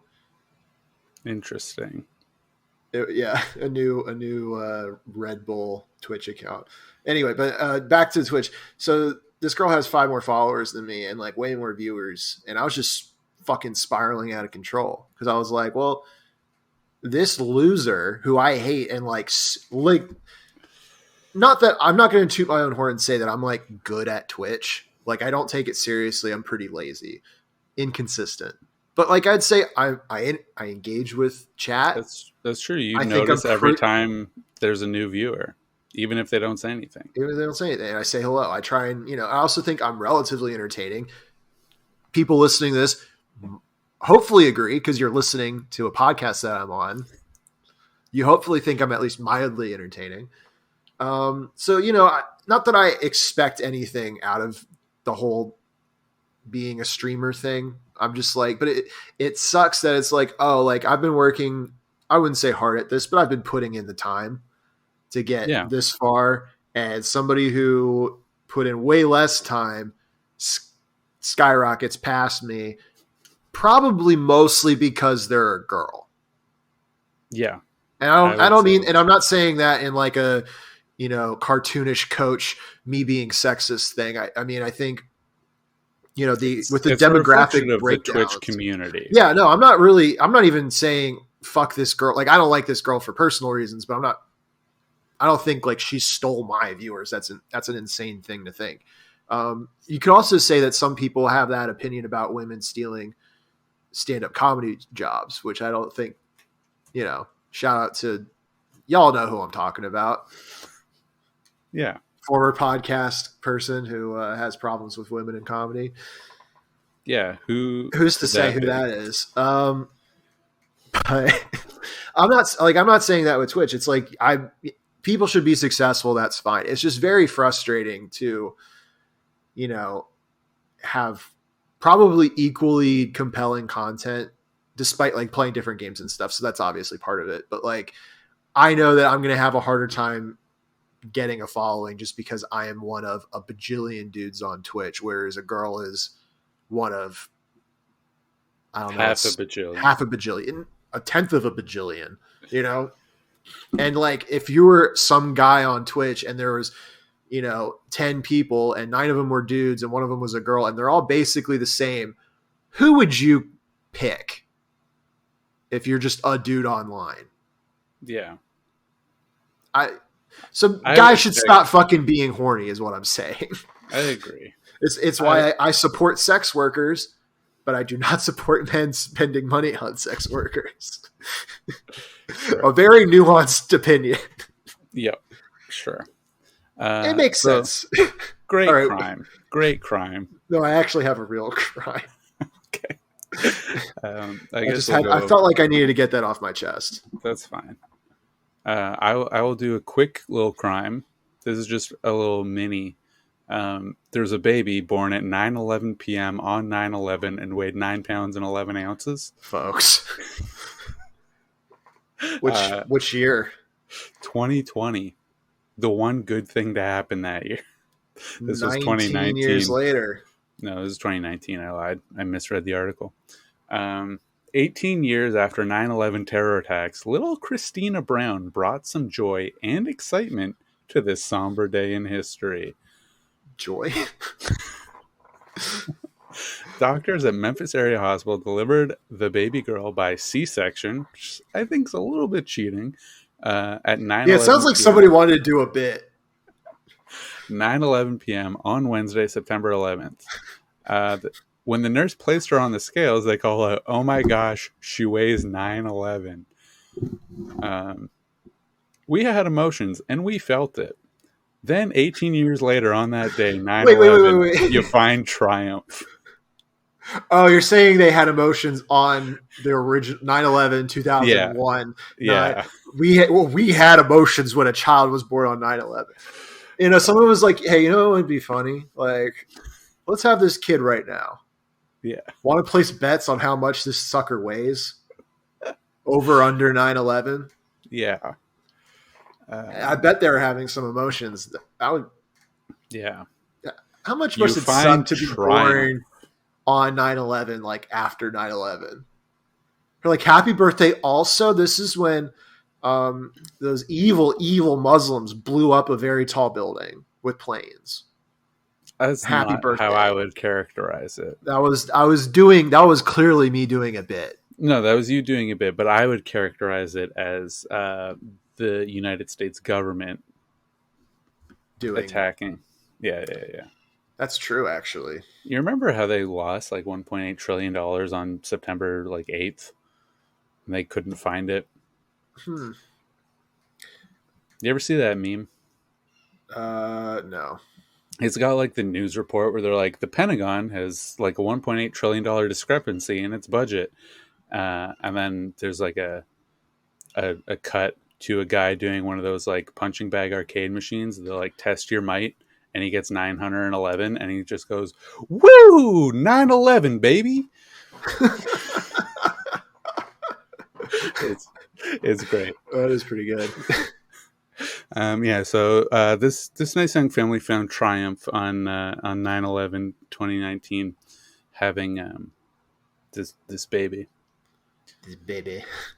S2: Interesting.
S3: A new Red Bull Twitch account. Anyway, but back to Twitch. So this girl has 5 more followers than me and like way more viewers, and I was just fucking spiraling out of control because I was like, well, this loser who I hate and like not that I'm not going to toot my own horn and say that I'm like good at Twitch. Like I don't take it seriously. I'm pretty lazy, inconsistent. But like I'd say I engage with chat.
S2: That's true. You notice every time there's a new viewer, even if they don't say anything.
S3: Even if they don't say anything, I say hello. I try and I also think I'm relatively entertaining. People listening to this hopefully agree because you're listening to a podcast that I'm on. You hopefully think I'm at least mildly entertaining. So not that I expect anything out of the whole being a streamer thing. I'm just like, but it sucks that it's like, oh, like I've been working, I wouldn't say hard at this, but I've been putting in the time to get this far. And somebody who put in way less time skyrockets past me, probably mostly because they're a girl.
S2: Yeah.
S3: And I don't mean, and I'm not saying that in like a, cartoonish coach, me being sexist thing. I mean, I think, with the demographic
S2: of the Twitch community.
S3: Yeah, no, I'm not even saying fuck this girl. Like, I don't like this girl for personal reasons, but I don't think like she stole my viewers. That's an insane thing to think. You could also say that some people have that opinion about women stealing stand-up comedy jobs, which I don't think, shout out to y'all know who I'm talking about.
S2: Yeah.
S3: Former podcast person who has problems with women in comedy.
S2: Yeah.
S3: Who's to say who that is? But I'm not saying that with Twitch. It's like people should be successful. That's fine. It's just very frustrating to, have probably equally compelling content despite like playing different games and stuff. So that's obviously part of it. But like, I know that I'm going to have a harder time getting a following just because I am one of a bajillion dudes on Twitch, whereas a girl is one of, I don't know, half a bajillion, a tenth of a bajillion, And like, if you were some guy on Twitch and there was, 10 people and 9 of them were dudes and one of them was a girl and they're all basically the same, who would you pick if you're just a dude online?
S2: Yeah.
S3: Guys should stop fucking being horny is what I'm saying.
S2: I agree.
S3: It's why I support sex workers, but I do not support men spending money on sex workers. Sure. A very nuanced opinion.
S2: Yep. Sure.
S3: It makes sense.
S2: Great crime. Great crime.
S3: No, I actually have a real crime.
S2: Okay. I
S3: felt like I needed to get that off my chest.
S2: That's fine. I will do a quick little crime. This is just a little mini. There's a baby born at 9:11 p.m. on 9/11 and weighed 9 pounds and 11 ounces.
S3: Folks. Which year?
S2: 2020. The one good thing to happen that year. This was 2019.
S3: 19 years later.
S2: No, this is 2019. I lied. I misread the article. 18 years after 9/11 terror attacks, little Christina Brown brought some joy and excitement to this somber day in history.
S3: Joy?
S2: Doctors at Memphis Area Hospital delivered the baby girl by C-section, which I think is a little bit cheating, at 9:11
S3: Yeah, it sounds like somebody wanted to do a bit.
S2: 9:11 p.m. on Wednesday, September 11th. When the nurse placed her on the scales, they call out, "Oh my gosh, she weighs 9/11." We had emotions, and we felt it. Then, 18 years later, on that day, 9/11,
S3: wait.
S2: you find triumph.
S3: Oh, you're saying they had emotions on the original 9/11, 2001.
S2: Yeah.
S3: We had emotions when a child was born on 9/11. Someone was like, hey, what would be funny? Like, let's have this kid right now.
S2: Yeah.
S3: Want to place bets on how much this sucker weighs? Over under 9/11?
S2: Yeah.
S3: I bet they're having some emotions.
S2: Yeah.
S3: How much must it suck to be born on 9/11, like after 9/11? They're like, happy birthday. Also, this is when those evil Muslims blew up a very tall building with planes.
S2: That's happy birthday. How I would characterize it.
S3: That was clearly me doing a bit.
S2: No, that was you doing a bit, but I would characterize it as the United States government attacking. Yeah.
S3: That's true, actually.
S2: You remember how they lost like $1.8 trillion on September 8th? And they couldn't find it. You ever see that meme?
S3: No.
S2: It's got like the news report where they're like, the Pentagon has like a $1.8 trillion discrepancy in its budget. And then there's like a cut to a guy doing one of those like punching bag arcade machines. They're like, test your might. And he gets 911 and he just goes, woo, 9/11, baby. It's great.
S3: That is pretty good.
S2: So this nice young family found triumph on 9/11 2019 having this baby.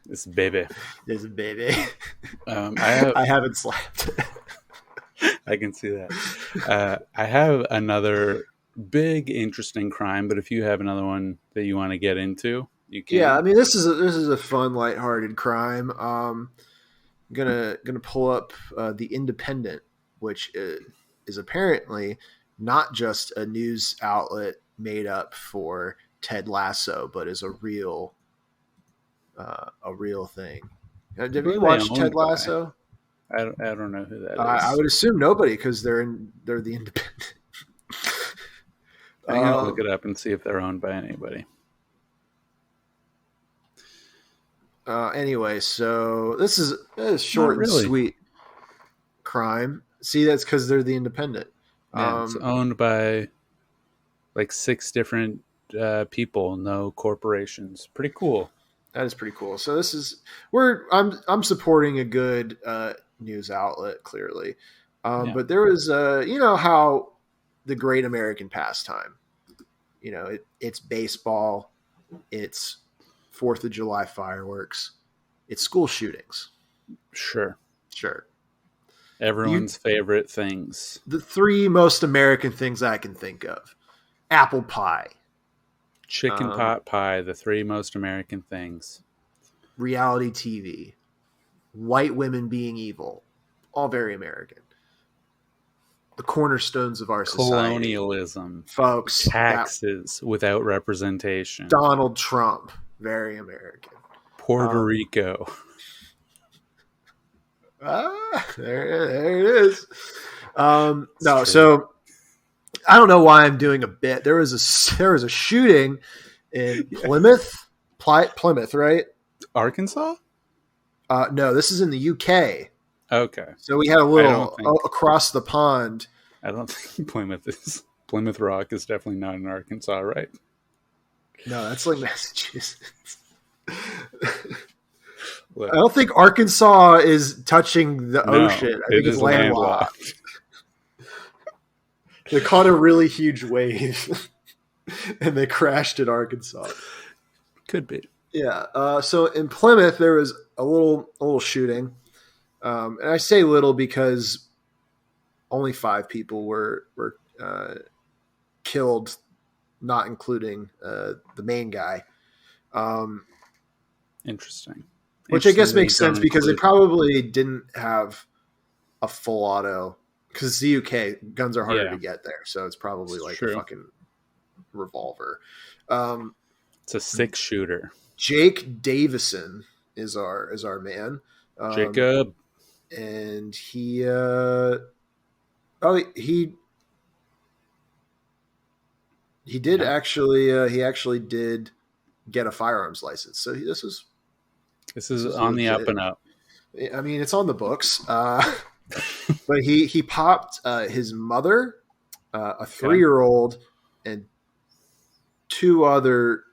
S2: This baby. I
S3: haven't slept.
S2: I can see that. I have another big interesting crime, but if you have another one that you want to get into, you can.
S3: Yeah, I mean this is a fun, lighthearted crime. Gonna pull up The Independent, which is apparently not just a news outlet made up for Ted Lasso, but is a real thing. Have
S2: Who are
S3: you
S2: they
S3: watched
S2: owned
S3: Ted
S2: by?
S3: Lasso?
S2: I don't know who that
S3: I
S2: is.
S3: would assume nobody because they're the independent.
S2: I'm gonna look it up and see if they're owned by anybody.
S3: Anyway, so this is short
S2: Not really.
S3: and sweet crime. See, that's because they're the independent.
S2: Yeah, it's owned by like 6 different people, no corporations. Pretty cool.
S3: That is pretty cool. So this is I'm supporting a good news outlet clearly, but there was you know how the great American pastime, you know, it's baseball, it's 4th of July fireworks, it's school shootings.
S2: Sure.
S3: Everyone's
S2: favorite things.
S3: The 3 most American things I can think of: apple pie,
S2: Chicken pot pie, the 3 most American things.
S3: reality TV, white women being evil, all very American. The cornerstones of our society.
S2: Colonialism.
S3: Folks.
S2: Taxes without representation.
S3: Donald Trump, very American.
S2: Puerto Rico.
S3: There it is. No, true. So I don't know why I'm doing a bit. There was a shooting in Plymouth, right?
S2: Arkansas?
S3: No, this is in the UK.
S2: Okay.
S3: So we had a little across the pond.
S2: I don't think Plymouth Rock is definitely not in Arkansas, right?
S3: No, that's like Massachusetts. I don't think Arkansas is touching the ocean. I think it's landlocked. They caught a really huge wave and they crashed in Arkansas.
S2: Could be.
S3: Yeah. So in Plymouth, there was a little shooting. And I say little because only 5 people were killed, not including the main guy.
S2: Interesting.
S3: Which I guess makes sense because they probably didn't have a full auto. Because it's the UK, guns are harder to get there. So it's probably a fucking revolver.
S2: It's a 6-shooter. Jake
S3: Davison is our man.
S2: Jacob.
S3: And he did actually did get a firearms license. So this is
S2: on the up and up.
S3: I mean, it's on the books. But he popped his mother, a 3-year-old, and 2 other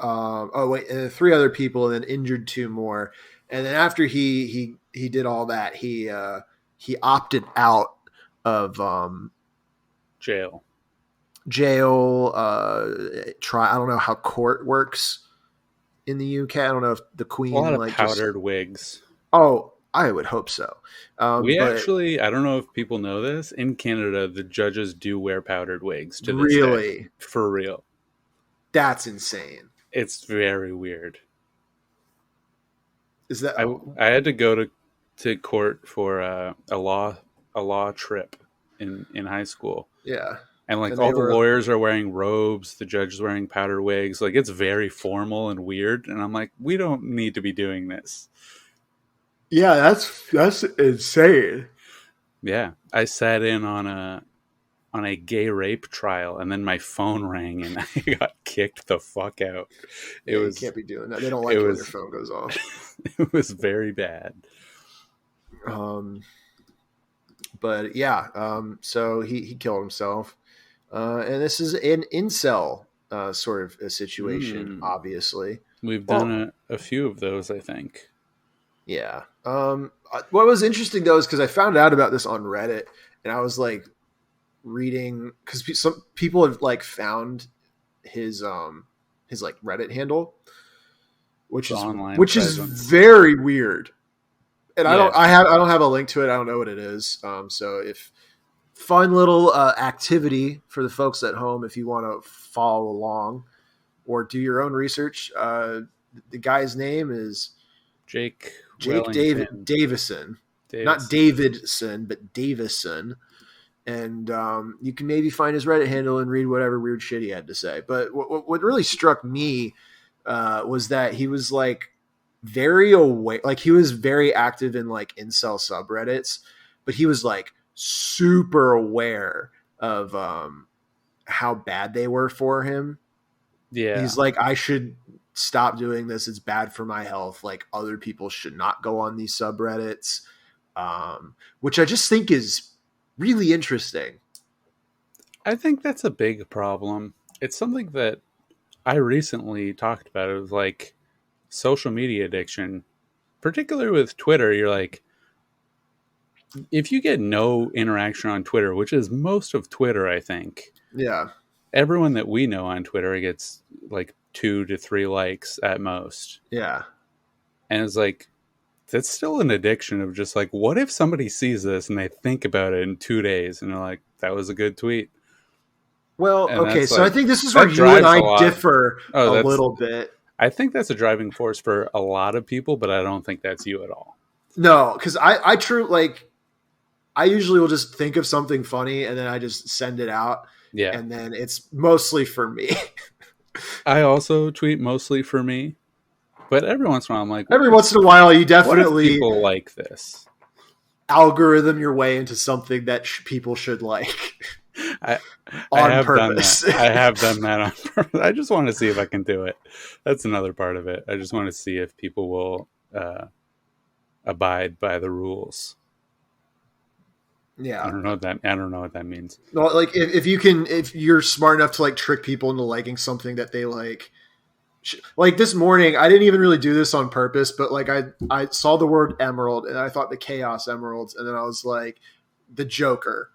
S3: 3 other people, and then injured 2 more. And then after he did all that, he opted out of
S2: jail.
S3: I don't know how court works in the UK. I don't know if the Queen
S2: a lot of powdered wigs.
S3: Oh, I would hope so.
S2: Actually, I don't know if people know this, in Canada, the judges do wear powdered wigs to this day. For real.
S3: That's insane.
S2: It's very weird.
S3: Is that
S2: I had to go to court for a law trip in high school.
S3: Yeah.
S2: And all the lawyers are wearing robes, the judge is wearing powdered wigs. It's very formal and weird. And I'm like, we don't need to be doing this.
S3: Yeah, that's insane.
S2: Yeah, I sat in on a gay rape trial, and then my phone rang, and I got kicked the fuck out.
S3: You can't be doing that. They don't like it when your phone goes off.
S2: It was very bad.
S3: But yeah, so he killed himself, and this is an incel sort of a situation. Obviously,
S2: we've done a few of those, I think.
S3: Yeah. What was interesting though is because I found out about this on Reddit, and I was reading because some people have found his Reddit handle, which is very weird. And I don't have a link to it. I don't know what it is. So if fun little activity for the folks at home, if you want to follow along or do your own research, the guy's name is Jake Davison, not Davidson, but Davison. and you can maybe find his Reddit handle and read whatever weird shit he had to say. But what really struck me was that he was like very aware, like he was very active in like incel subreddits, but he was like super aware of how bad they were for him.
S2: Yeah.
S3: He's like, I should stop doing this. It's bad for my health. Like other people should not go on these subreddits, which I just think is really interesting.
S2: I think that's a big problem. It's something that I recently talked about. It was like social media addiction, particularly with Twitter. You're like, if you get no interaction on Twitter, which is most of Twitter, I think.
S3: Yeah.
S2: Everyone that we know on Twitter gets like 2 to 3 likes at most.
S3: Yeah.
S2: And it's like, that's still an addiction of just like, what if somebody sees this and they think about it in 2 days and they're like, that was a good tweet.
S3: Well,
S2: And
S3: okay, so
S2: like,
S3: I think this is where you and I differ a little bit.
S2: I think that's a driving force for a lot of people, but I don't think that's you at all.
S3: No, because I like, I usually will just think of something funny and then I just send it out.
S2: Yeah.
S3: And then it's mostly for me.
S2: I also tweet mostly for me, but every once in a while I'm like,
S3: every once in a while you definitely
S2: people like this.
S3: Algorithm your way into something that people should like.
S2: I
S3: on
S2: have
S3: purpose.
S2: Done that. I have done that on purpose. I just want to see if I can do it. That's another part of it. I just want to see if people will abide by the rules.
S3: Yeah,
S2: I don't know what that means.
S3: No, like if you're smart enough to like trick people into liking something that they like. Like this morning, I didn't even really do this on purpose, but like I saw the word emerald and I thought the Chaos Emeralds, and then I was like, the Joker.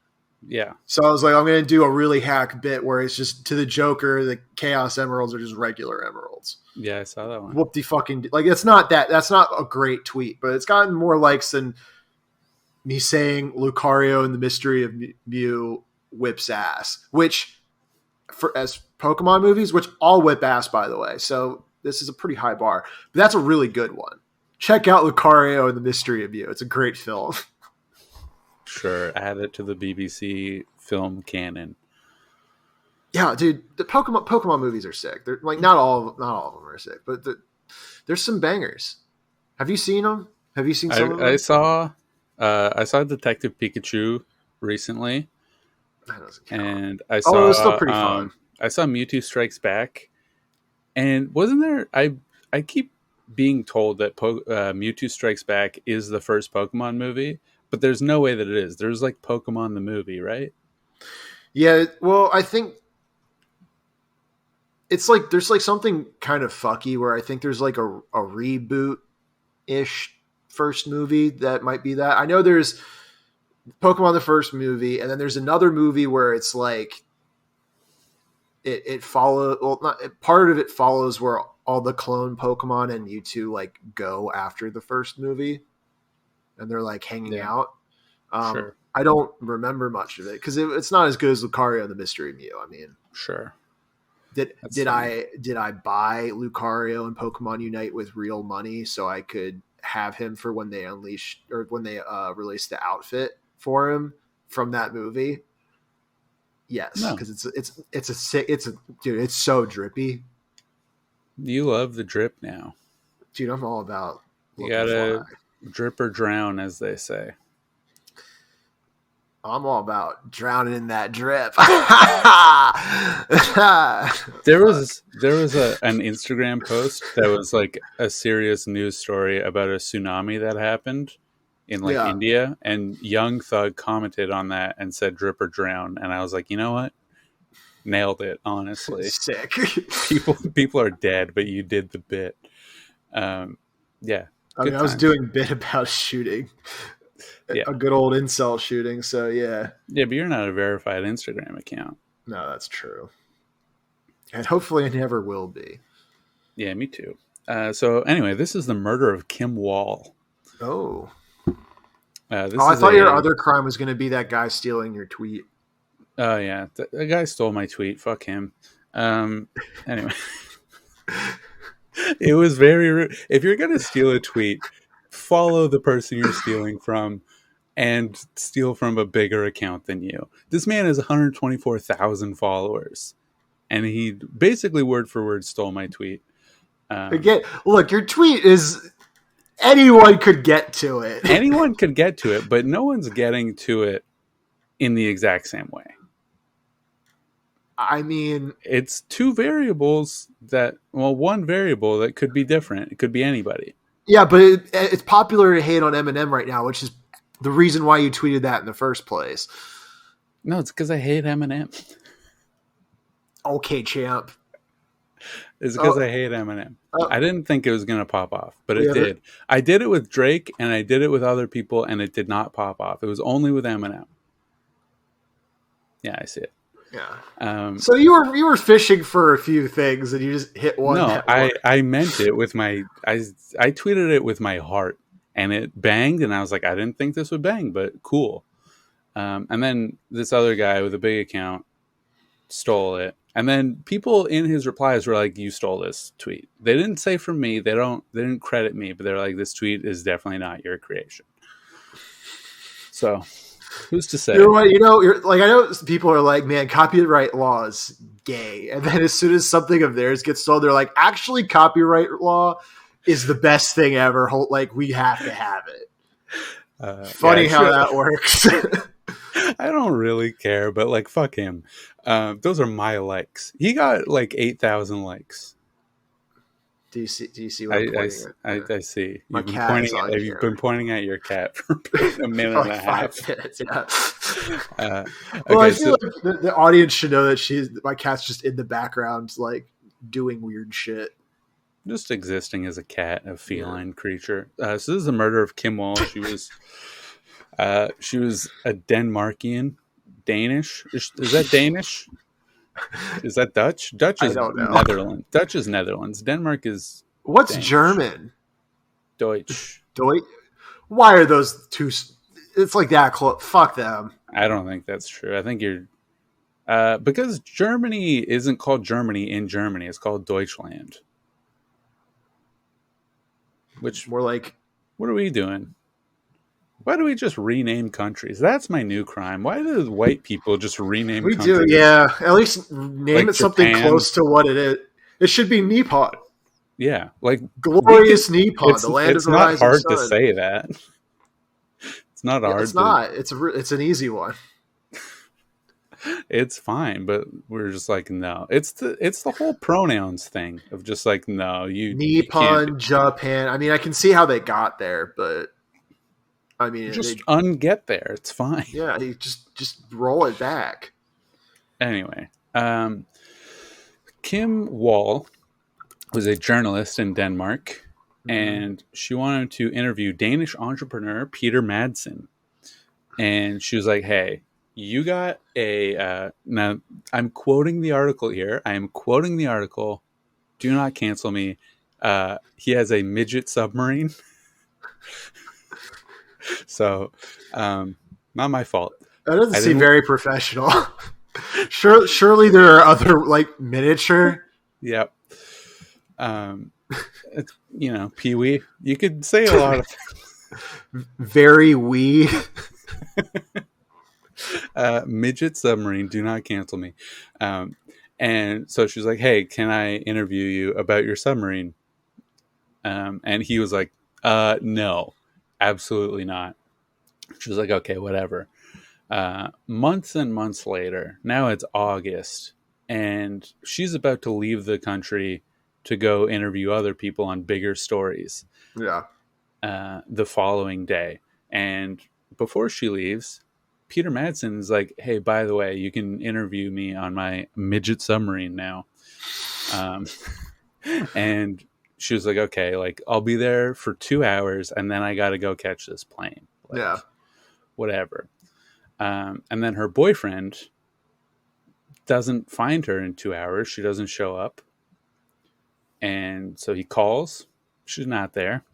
S2: Yeah.
S3: So I was like, I'm going to do a really hack bit where it's just to the Joker, the Chaos Emeralds are just regular emeralds.
S2: Yeah, I saw that one.
S3: Whoop-de fucking like that's not a great tweet, but it's gotten more likes than me saying Lucario and the Mystery of Mew whips ass, which as Pokemon movies, which all whip ass, by the way. So this is a pretty high bar, but that's a really good one. Check out Lucario and the Mystery of Mew. It's a great film.
S2: Sure, add it to the BBC film canon.
S3: Yeah, dude, the Pokemon movies are sick. They're like not all of them are sick, but there's some bangers. Have you seen them? Have you seen some of them?
S2: I saw Detective Pikachu recently.
S3: That doesn't count.
S2: And I saw
S3: it was still pretty fun.
S2: I saw Mewtwo Strikes Back, and wasn't there? I keep being told that Mewtwo Strikes Back is the first Pokemon movie, but there's no way that it is. There's like Pokemon the movie, right?
S3: Yeah, well, I think it's like there's like something kind of fucky where I think there's like a reboot-ish first movie that might be that. I know there's Pokemon the first movie, and then there's another movie where it's like it follows. Well, not part of it follows where all the clone Pokemon and Mewtwo like go after the first movie, and they're like hanging out.
S2: Sure.
S3: I don't remember much of it because it's not as good as Lucario and the Mystery Mew. I mean,
S2: sure.
S3: Did I buy Lucario and Pokemon Unite with real money so I could have him for when they unleashed or when they released the outfit for him from that movie? Yes, because dude, it's so drippy.
S2: You love the drip now,
S3: dude. I'm all about
S2: you gotta drip or drown, as they say.
S3: I'm all about drowning in that drip.
S2: There was an Instagram post that was like a serious news story about a tsunami that happened in India, and Young Thug commented on that and said drip or drown, and I was like, you know what? Nailed it, honestly.
S3: Sick.
S2: People are dead, but you did the bit. Yeah.
S3: I mean, I was doing bit about shooting. Yeah. A good old incel shooting, so yeah.
S2: Yeah, but you're not a verified Instagram account.
S3: No, that's true. And hopefully I never will be.
S2: Yeah, me too. So anyway, this is the murder of Kim Wall.
S3: Oh.
S2: I
S3: thought your other crime was going to be that guy stealing your tweet.
S2: Oh, yeah. The guy stole my tweet. Fuck him. Anyway. It was very rude. If you're going to steal a tweet, follow the person you're stealing from. and steal from a bigger account than you. This man has 124,000 followers, and he basically word for word stole my tweet.
S3: Again, look, your tweet is anyone could get to it.
S2: Anyone could get to it, but no one's getting to it in the exact same way.
S3: I mean,
S2: it's two variables one variable that could be different. It could be anybody.
S3: Yeah, but it's popular to hate on Eminem right now, which is the reason why you tweeted that in the first place.
S2: No, it's because I hate Eminem.
S3: Okay, champ.
S2: It's because I hate Eminem. I didn't think it was going to pop off, but it did. I did it with Drake, and I did it with other people, and it did not pop off. It was only with Eminem. Yeah, I see it.
S3: Yeah. So you were fishing for a few things, and you just hit one.
S2: No, I meant it with my. I tweeted it with my heart, and it banged, and I was like, I didn't think this would bang, but cool. And then this other guy with a big account stole it, and then people in his replies were like, "You stole this tweet." They didn't say from me. They didn't credit me, but they're like, "This tweet is definitely not your creation." So. Who's to say?
S3: You're like, I know people are like, man, copyright law is gay. And then as soon as something of theirs gets stolen, they're like, actually, copyright law is the best thing ever. Like, we have to have it. Funny how that works.
S2: I don't really care, but like, fuck him. Those are my likes. He got like 8,000 likes.
S3: Do you see what I'm pointing at?
S2: I see.
S3: You've
S2: been pointing at your cat for a minute and a half.
S3: 5 minutes, yeah.
S2: Well,
S3: I feel like the audience should know that my cat's just in the background, like doing weird shit.
S2: Just existing as a cat, a feline creature. So this is the murder of Kim Wall. She was a Denmarkian, Danish. Is that Danish? Is that Dutch? Dutch is Netherlands. Dutch is Netherlands. Denmark is.
S3: What's
S2: Danish.
S3: German?
S2: Deutsch.
S3: Why are those two? It's like that close. Fuck them.
S2: I don't think that's true. I think you're. Because Germany isn't called Germany in Germany. It's called Deutschland. Which
S3: we're like.
S2: What are we doing? Why do we just rename countries? That's my new crime. Why do white people just rename countries?
S3: We do, yeah. At least name it something close to what it is. It should be Nippon.
S2: Yeah, like
S3: glorious Nippon, the land of the rising sun.
S2: It's not hard to say that. It's not hard.
S3: It's not. It's an easy one.
S2: It's fine, but we're just like, no. It's the whole pronouns thing of just like, no,
S3: Nippon, Japan. I mean, I can see how they got there, but I mean,
S2: just unget there. It's fine.
S3: Yeah, you just roll it back.
S2: Anyway, Kim Wall was a journalist in Denmark, and she wanted to interview Danish entrepreneur Peter Madsen. And she was like, "Hey, you got a now." I'm quoting the article here. I am quoting the article. Do not cancel me. He has a midget submarine. So, not my fault.
S3: That doesn't seem very professional. Surely there are other like miniature.
S2: Yep. It's, Pee-wee. You could say a lot of things.
S3: Very wee.
S2: Midget submarine. Do not cancel me. And so she's like, "Hey, can I interview you about your submarine?" And he was like, "No. Absolutely not." She was like, "Okay, whatever." Months and months later, now it's August, and she's about to leave the country to go interview other people on bigger stories.
S3: Yeah.
S2: The following day. And before she leaves, Peter Madsen is like, "Hey, by the way, you can interview me on my midget submarine now." And she was like, "Okay, like I'll be there for 2 hours and then I got to go catch this plane." Like,
S3: yeah.
S2: Whatever. And then her boyfriend doesn't find her in 2 hours. She doesn't show up. And so he calls. She's not there.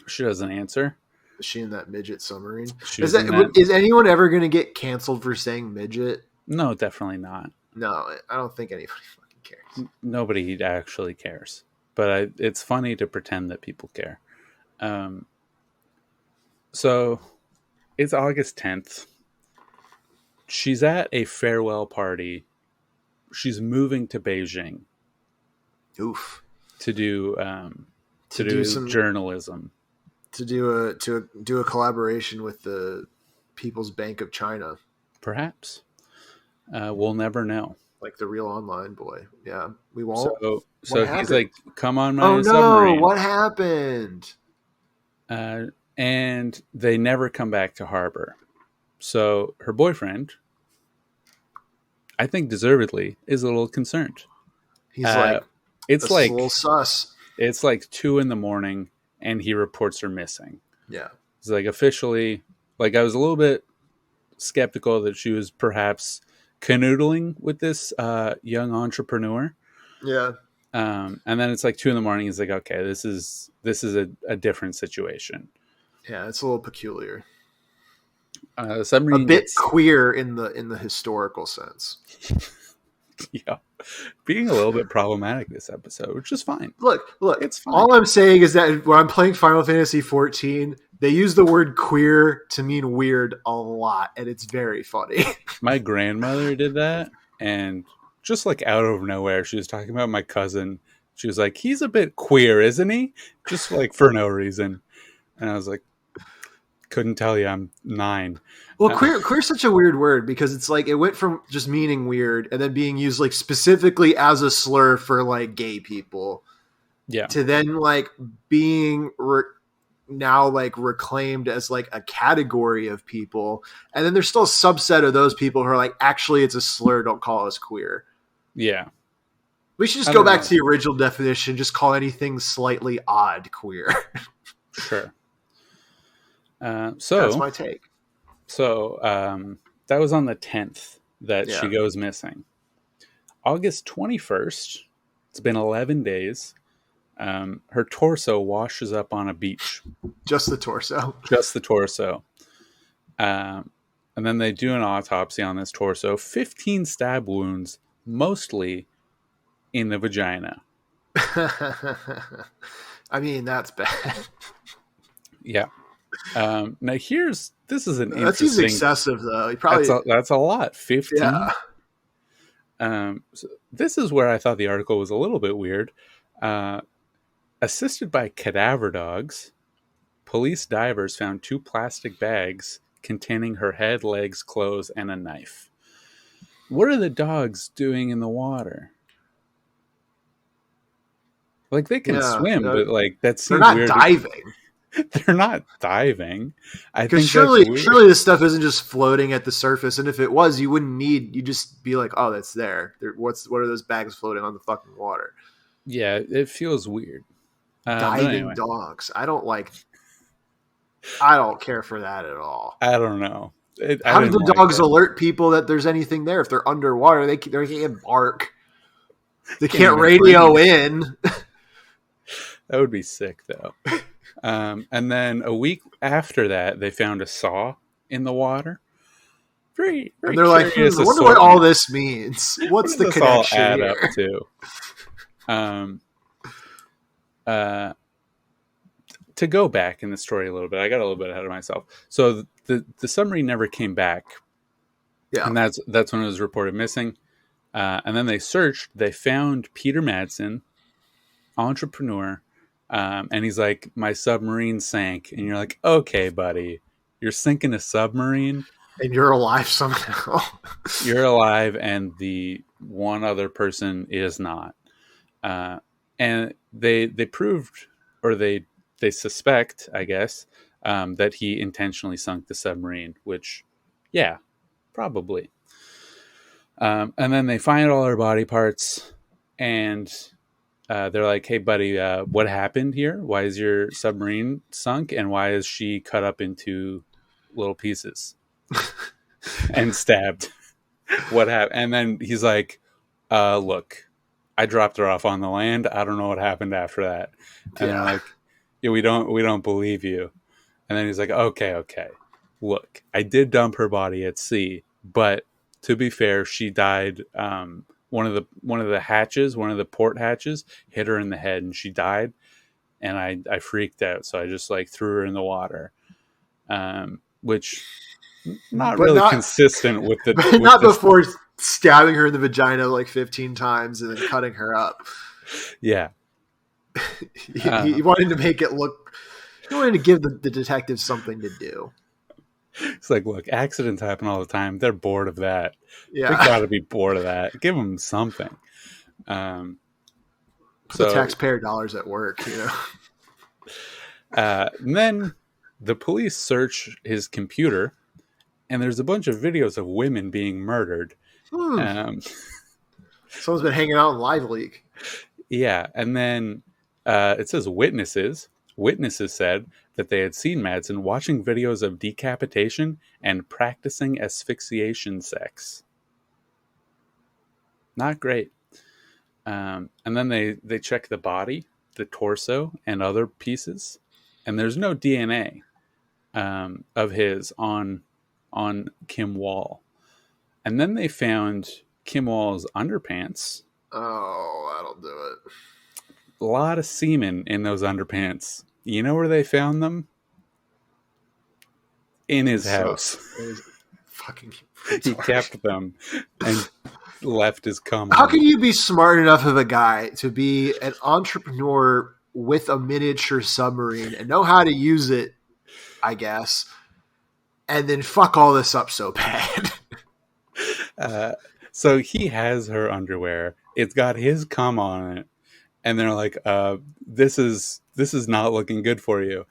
S2: She doesn't answer.
S3: Is she in that midget submarine? Is anyone ever going to get canceled for saying midget?
S2: No, definitely not.
S3: No, I don't think anybody fucking cares.
S2: Nobody actually cares. But it's funny to pretend that people care. So It's August 10th. She's at a farewell party. She's moving to Beijing
S3: Oof.
S2: to do
S3: some
S2: journalism.
S3: to do a collaboration with the People's Bank of China,
S2: Perhaps. We'll never know.
S3: like the real online boy. Yeah, we won't.
S2: So he's
S3: happened?
S2: like, "Come on, my
S3: Oh no!
S2: submarine."
S3: What happened?
S2: And they never come back to harbor. So her boyfriend, I think deservedly, is a little concerned.
S3: He's like,
S2: it's like
S3: a little sus.
S2: It's like 2 a.m, and he reports her missing.
S3: Yeah,
S2: It's like officially, like I was a little bit skeptical that she was perhaps canoodling with this young entrepreneur.
S3: yeah.
S2: And then it's like 2 a.m. He's like, okay, this is a different situation.
S3: Yeah, it's a little peculiar.
S2: Submarine
S3: A bit queer in the historical sense.
S2: Yeah, being a little bit problematic this episode, which is fine.
S3: Look,
S2: It's fine.
S3: all I'm saying is that when I'm playing Final Fantasy 14, they use the word queer to mean weird a lot, and it's very funny.
S2: My grandmother did that, and just like out of nowhere, she was talking about my cousin. She was like, "He's a bit queer, isn't he?" Just like for no reason. And I was like, couldn't tell you, I'm 9.
S3: Well, queer's such a weird word because it's like it went from just meaning weird and then being used like specifically as a slur for like gay people,
S2: Yeah,
S3: to then like being now like reclaimed as like a category of people, and then there's still a subset of those people who are like, actually, it's a slur. Don't call us queer.
S2: yeah.
S3: We should just go back to the original definition. Just call anything slightly odd queer.
S2: Sure.
S3: That's my take.
S2: So that was on the 10th that she goes missing. August 21st, it's been 11 days. Her torso washes up on a beach.
S3: Just the torso.
S2: Just the torso. And then they do an autopsy on this torso. 15 stab wounds, mostly in the vagina.
S3: I mean, that's bad.
S2: Yeah. Now this is an
S3: That
S2: interesting.
S3: seems excessive, though.
S2: That's a lot. 15.
S3: Yeah.
S2: So this is where I thought the article was a little bit weird. Assisted by cadaver dogs, police divers found 2 plastic bags containing her head, legs, clothes, and a knife. What are the dogs doing in the water? Like they can swim, but like that seems weird.
S3: They're not diving.
S2: They're not diving. I think
S3: Because surely this stuff isn't just floating at the surface. And if it was, you wouldn't need. You just be like, oh, that's there. What are those bags floating on the fucking water?
S2: Yeah, it feels weird.
S3: Diving dogs. I don't care for that at all.
S2: I don't know.
S3: How do the dogs alert people that there's anything there? If they're underwater, they can't bark. They can't radio in.
S2: That would be sick, though. And then a week after that, they found a saw in the water. Very
S3: and they're like, I wonder what all this means. What's the connection
S2: add
S3: here?
S2: up to? To go back in the story a little bit, I got a little bit ahead of myself. So the submarine never came back.
S3: Yeah,
S2: and that's when it was reported missing. And then they searched. They found Peter Madsen, entrepreneur. And he's like, my submarine sank. And you're like, okay, buddy, you're sinking a submarine.
S3: And you're alive somehow.
S2: You're alive, and the one other person is not. And they proved, or they suspect, I guess, that he intentionally sunk the submarine, which, yeah, probably. And then they find all her body parts, and they're like, hey, buddy, what happened here? Why is your submarine sunk? And why is she cut up into little pieces and stabbed? What happened? And then he's like, look, I dropped her off on the land. I don't know what happened after that. And they're like, yeah, we don't believe you. And then he's like, okay. Look, I did dump her body at sea, but to be fair, she died. One of the hatches, one of the port hatches, hit her in the head, and she died. And I freaked out, so I just like threw her in the water. which not
S3: But
S2: really
S3: not-
S2: consistent with the
S3: But
S2: with
S3: not
S2: this-
S3: before stabbing her in the vagina like 15 times and then cutting her up.
S2: Yeah.
S3: He wanted to make it look. He wanted to give the detectives something to do.
S2: It's like, look, accidents happen all the time. They're bored of that. They
S3: Yeah,
S2: gotta be bored of that. Give them something.
S3: put
S2: So
S3: the taxpayer dollars at work. You know.
S2: and then the police search his computer, and there's a bunch of videos of women being murdered.
S3: Someone's been hanging out in Live Leak.
S2: Yeah, and then it says witnesses. Witnesses said that they had seen Madsen watching videos of decapitation and practicing asphyxiation sex. Not great. And then they check the body, the torso, and other pieces, and there's no DNA of his on Kim Wall. And then they found Kim Wall's underpants.
S3: Oh, that'll do it.
S2: A lot of semen in those underpants. You know where they found them? In his house.
S3: It was fucking.
S2: He kept them and left his cum.
S3: How
S2: on
S3: can
S2: them.
S3: you be smart enough of a guy to be an entrepreneur with a miniature submarine and know how to use it, I guess, and then fuck all this up so bad?
S2: So he has her underwear. It's got his cum on it, and they're like, "This is not looking good for you."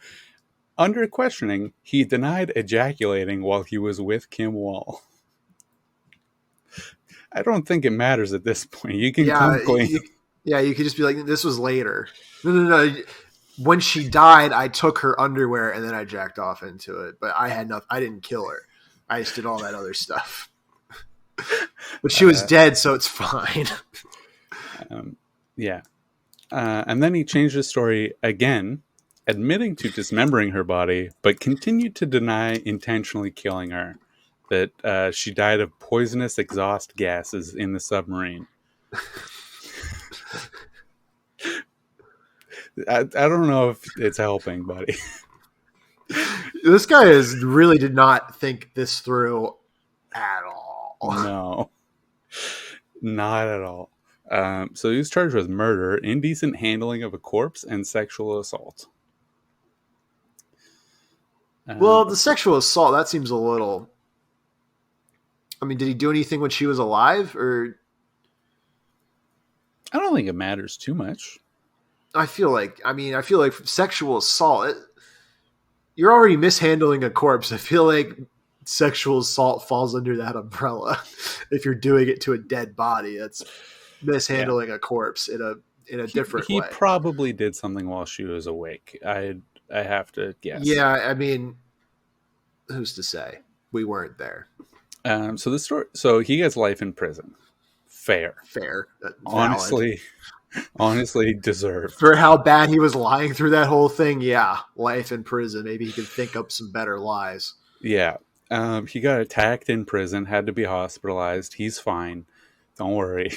S2: Under questioning, he denied ejaculating while he was with Kim Wall. I don't think it matters at this point. You can come clean.
S3: You could just be like, "This was later." No. When she died, I took her underwear and then I jacked off into it. But I had nothing. I didn't kill her. I just did all that other stuff. But she was dead, so it's fine.
S2: Yeah. And then he changed his story again, admitting to dismembering her body, but continued to deny intentionally killing her. That she died of poisonous exhaust gases in the submarine. I don't know if it's helping, buddy.
S3: This guy really did not think this through at all.
S2: No, not at all. So he was charged with murder, indecent handling of a corpse, and sexual assault.
S3: Well, the sexual assault, that seems a little... I mean, did he do anything when she was alive? Or
S2: I don't think it matters too much.
S3: I feel like sexual assault, you're already mishandling a corpse. I feel like sexual assault falls under that umbrella. If you're doing it to a dead body, that's mishandling a corpse in a different way.
S2: He probably did something while she was awake. I have to guess.
S3: Yeah, I mean, who's to say? We weren't there.
S2: So he gets life in prison. Fair.
S3: Valid.
S2: Honestly deserved.
S3: For how bad he was lying through that whole thing, yeah, life in prison. Maybe he could think up some better lies.
S2: Yeah. He got attacked in prison, had to be hospitalized. He's fine. Don't worry.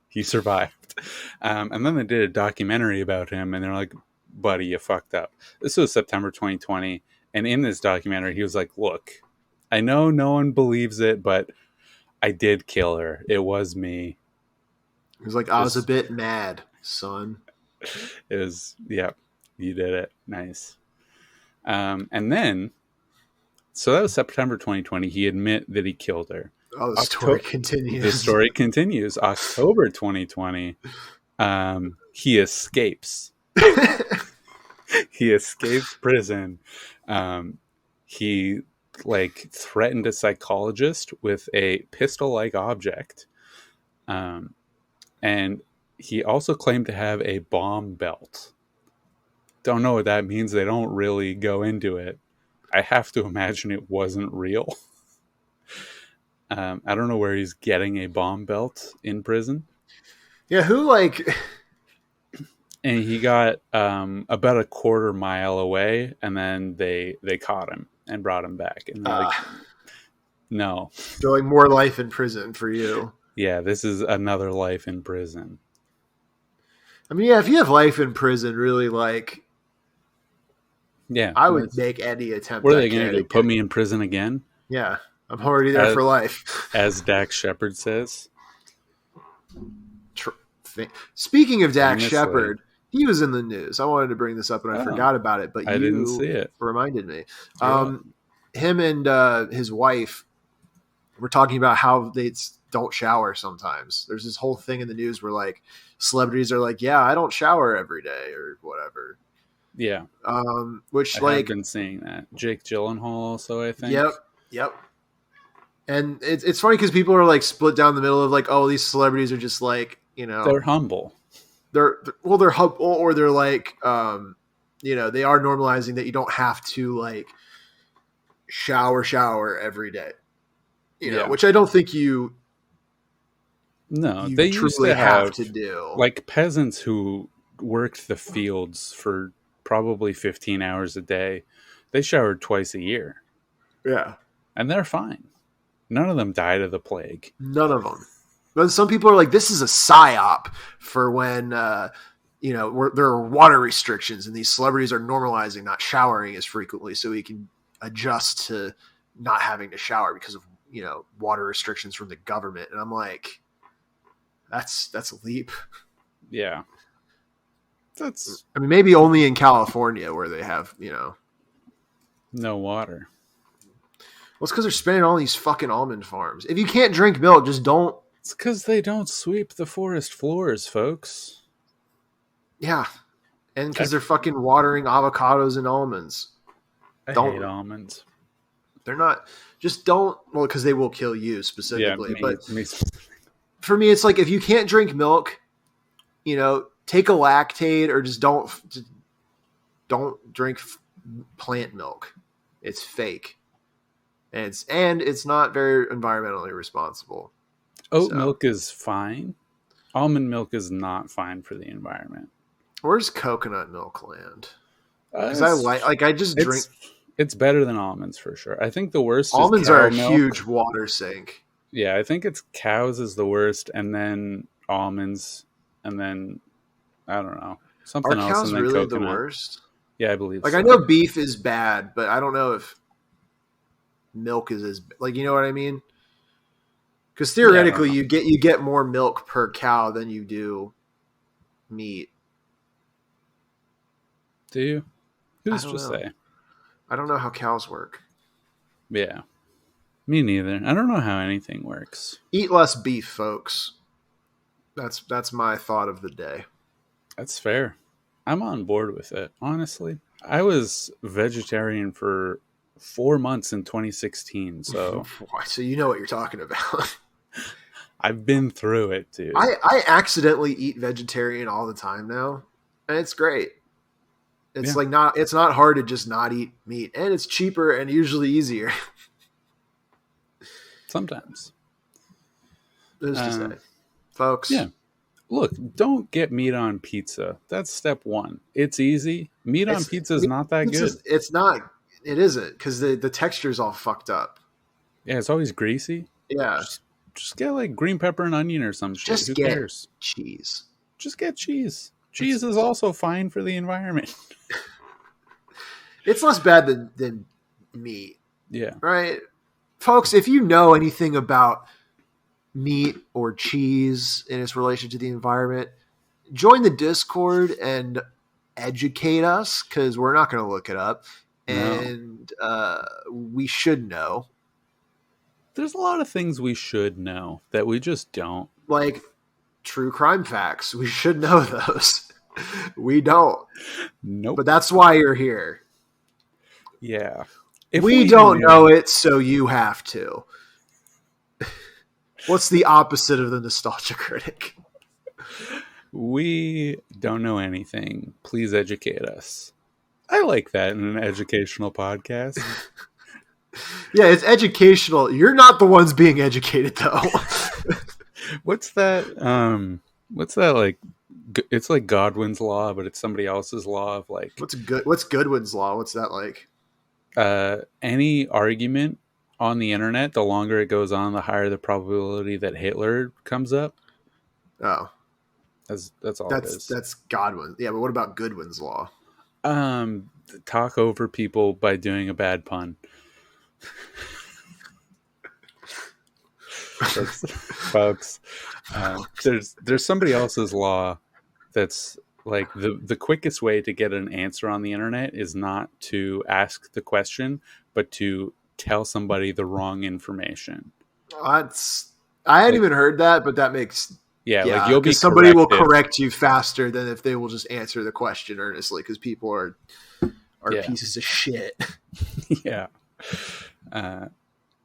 S2: He survived. And then they did a documentary about him, and they're like, buddy, you fucked up. This was September 2020. And in this documentary, he was like, look, I know no one believes it, but I did kill her. It was me.
S3: He was like, I was a bit mad, son.
S2: It was, yeah, you did it. Nice. And then, so that was September 2020. He admit that he killed her.
S3: Oh, the story continues.
S2: The story continues. October 2020, he escapes. He escapes prison. He threatened a psychologist with a pistol-like object. And he also claimed to have a bomb belt. Don't know what that means. They don't really go into it. I have to imagine it wasn't real. I don't know where he's getting a bomb belt in prison.
S3: Yeah,
S2: And he got about a quarter mile away, and then they caught him and brought him back. And they're like, no.
S3: They're like, more life in prison for you.
S2: Yeah, this is another life in prison.
S3: I mean, yeah, if you have life in prison, really,
S2: Yeah.
S3: I would make any attempt.
S2: What are
S3: I
S2: they going to
S3: can
S2: do? Put me in prison again?
S3: Yeah, I'm already there for life.
S2: As Dax Shepard says.
S3: Speaking of Dax
S2: Famously.
S3: Shepard, he was in the news. I wanted to bring this up and I forgot about it, but
S2: I didn't see it.
S3: Reminded me.
S2: Yeah.
S3: Him and his wife were talking about how they don't shower sometimes. There's this whole thing in the news where like celebrities are like, yeah, I don't shower every day or whatever.
S2: Yeah.
S3: Which
S2: I've been seeing that. Jake Gyllenhaal also, I think.
S3: Yep. And it's funny because people are like split down the middle of like, oh, these celebrities are just like, you know,
S2: they're humble.
S3: They're humble, or they're like, you know, they are normalizing that you don't have to like shower every day. You know, which I don't think you.
S2: No,
S3: you
S2: they
S3: truly
S2: used to
S3: have to do.
S2: Like peasants who worked the fields for probably 15 hours a day. They showered twice a year.
S3: Yeah.
S2: And they're fine. None of them died of the plague.
S3: None of them. But some people are like, this is a psyop for when, you know, there are water restrictions and these celebrities are normalizing not showering as frequently so we can adjust to not having to shower because of, you know, water restrictions from the government. And I'm like, that's a leap.
S2: Yeah.
S3: I mean, maybe only in California where they have, you know,
S2: no water.
S3: Well, it's because they're spending all these fucking almond farms. If you can't drink milk, just don't.
S2: It's because they don't sweep the forest floors, folks.
S3: Yeah. And because they're fucking watering avocados and almonds.
S2: I hate almonds.
S3: They're not. Just don't. Well, because they will kill you specifically.
S2: Yeah,
S3: for me, it's like if you can't drink milk, you know, take a lactate or just don't drink plant milk. It's fake. And it's not very environmentally responsible.
S2: Oat milk is fine. Almond milk is not fine for the environment.
S3: Where's coconut milk land? Because I just drink.
S2: It's better than almonds for sure. I think the worst.
S3: Almonds
S2: is cow
S3: are a
S2: milk.
S3: huge water sink.
S2: Yeah, I think it's cows is the worst, and then almonds, and then I don't know something else. Are cows
S3: really
S2: coconut.
S3: the worst?
S2: Yeah, I believe.
S3: Like I know beef is bad, but I don't know if milk is as like, you know what I mean? Because theoretically, you get more milk per cow than you do meat.
S2: Do you? Who's to say?
S3: I don't know how cows work.
S2: Yeah, me neither. I don't know how anything works.
S3: Eat less beef, folks. That's my thought of the day.
S2: That's fair. I'm on board with it. Honestly, I was vegetarian for 4 months in 2016. So
S3: you know what you're talking about.
S2: I've been through it, dude.
S3: I accidentally eat vegetarian all the time now, and it's great. It's it's not hard to just not eat meat, and it's cheaper and usually easier.
S2: Sometimes.
S3: Who's to say, folks?
S2: Yeah. Look, don't get meat on pizza. That's step one. It's easy. Meat on pizza is not that good.
S3: It's not. It isn't because the texture's all fucked up.
S2: Yeah, it's always greasy.
S3: Yeah.
S2: Just get like green pepper and onion or some shit.
S3: Just
S2: Who
S3: get
S2: cares?
S3: cheese.
S2: Just get cheese. Cheese is also fine for the environment.
S3: It's less bad than meat.
S2: Yeah.
S3: Right? Folks, if you know anything about meat or cheese in its relation to the environment, join the Discord and educate us because we're not going to look it up. And we should know.
S2: There's a lot of things we should know that we just don't.
S3: Like true crime facts. We should know those. We don't.
S2: Nope.
S3: But that's why you're here.
S2: Yeah.
S3: We don't know it, so you have to. What's the opposite of the nostalgia critic?
S2: We don't know anything. Please educate us. I like that in an educational podcast.
S3: Yeah, it's educational. You're not the ones being educated, though.
S2: What's that? What's that like? It's like Godwin's law, but it's somebody else's law of like.
S3: What's Goodwin's law? What's that like?
S2: Any argument on the internet, the longer it goes on, the higher the probability that Hitler comes up.
S3: Oh,
S2: that's all. It is.
S3: That's Godwin. Yeah, but what about Goodwin's law?
S2: Talk over people by doing a bad pun. That's, folks. There's somebody else's law that's like the quickest way to get an answer on the internet is not to ask the question, but to tell somebody the wrong information.
S3: That's I hadn't
S2: Like,
S3: even heard that, but that makes
S2: like you'll be
S3: because somebody will
S2: corrected.
S3: correct you faster than if they will just answer the question earnestly. Because people are pieces of shit.
S2: Yeah.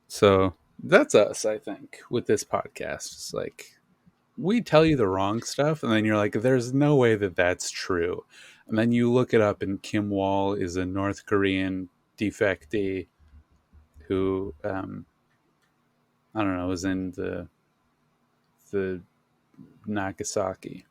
S2: So that's us, I think, with this podcast. It's like we tell you the wrong stuff, and then you're like, "There's no way that that's true," and then you look it up, and Kim Wall is a North Korean defectee who, I don't know, was in the Nagasaki.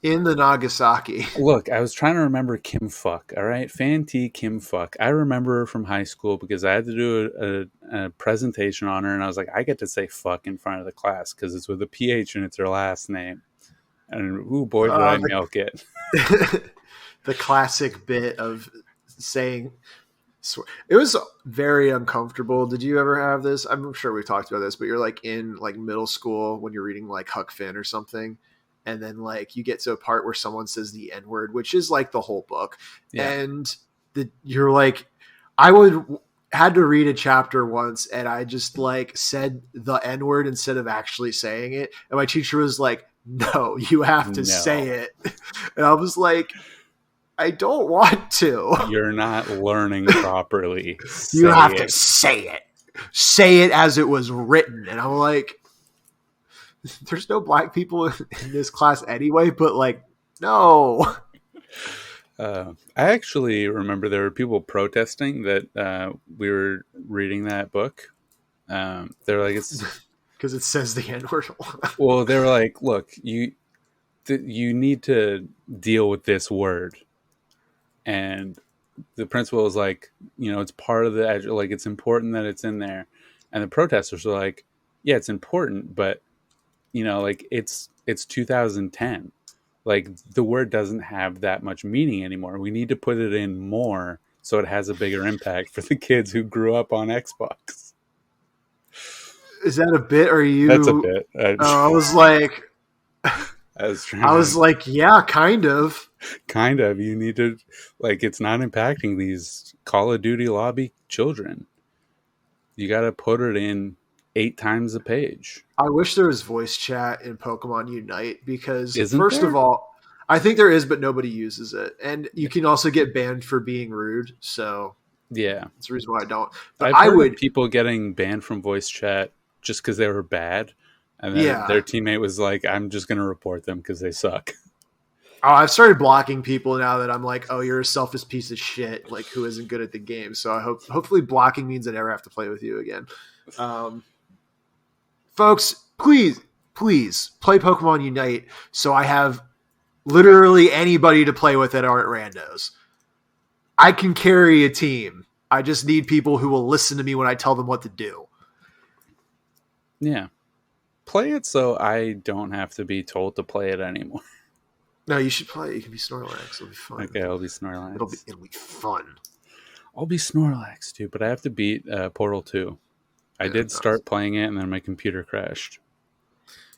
S3: In the Nagasaki.
S2: Look, I was trying to remember Kim Fuck, all right? Fan-T Kim Fuck. I remember her from high school because I had to do a presentation on her, and I was like, I get to say fuck in front of the class because it's with a PH and it's her last name. And, ooh, boy, did I milk it.
S3: The classic bit of saying... It was very uncomfortable. Did you ever have this? I'm sure we've talked about this, but you're like in like middle school when you're reading like Huck Finn or something. And then like you get to a part where someone says the N word, which is like the whole book. Yeah. And you're like, had to read a chapter once and I just like said the N word instead of actually saying it. And my teacher was like, no, you have to say it. And I was like, I don't want to.
S2: You're not learning properly.
S3: You have to say it. Say it as it was written. And I'm like, there's no black people in this class anyway, but like, no.
S2: I actually remember there were people protesting that we were reading that book. They're like, it's
S3: because it says the N-word.
S2: Well, they were like, look, you need to deal with this word. And the principal was like, it's part of the, like, it's important that it's in there. And the protesters were like, yeah, it's important, but like it's 2010. Like the word doesn't have that much meaning anymore. We need to put it in more so it has a bigger impact for the kids who grew up on Xbox.
S3: Is that a bit or you?
S2: That's a bit.
S3: I was like,
S2: I
S3: was like, yeah, kind of.
S2: Kind of. You need to, like, it's not impacting these Call of Duty lobby children. You got to put it in 8 times a page.
S3: I wish there was voice chat in Pokemon Unite because
S2: Isn't there?
S3: Of all, I think there is, but nobody uses it. And you can also get banned for being rude. So
S2: yeah,
S3: that's the reason why I don't. But
S2: I've heard of people getting banned from voice chat just because they were bad. And then their teammate was like, I'm just going to report them because they suck.
S3: Oh, I've started blocking people now that I'm like, oh, you're a selfish piece of shit, like who isn't good at the game. So I hopefully blocking means I never have to play with you again. Folks, please play Pokemon Unite so I have literally anybody to play with that aren't randos. I can carry a team. I just need people who will listen to me when I tell them what to do.
S2: Yeah. Play it so I don't have to be told to play it anymore.
S3: No, you should play it. You can be Snorlax. It'll be fun.
S2: Okay, I'll be Snorlax.
S3: It'll be fun.
S2: I'll be Snorlax, too, but I have to beat Portal 2. I did start playing it, and then my computer crashed.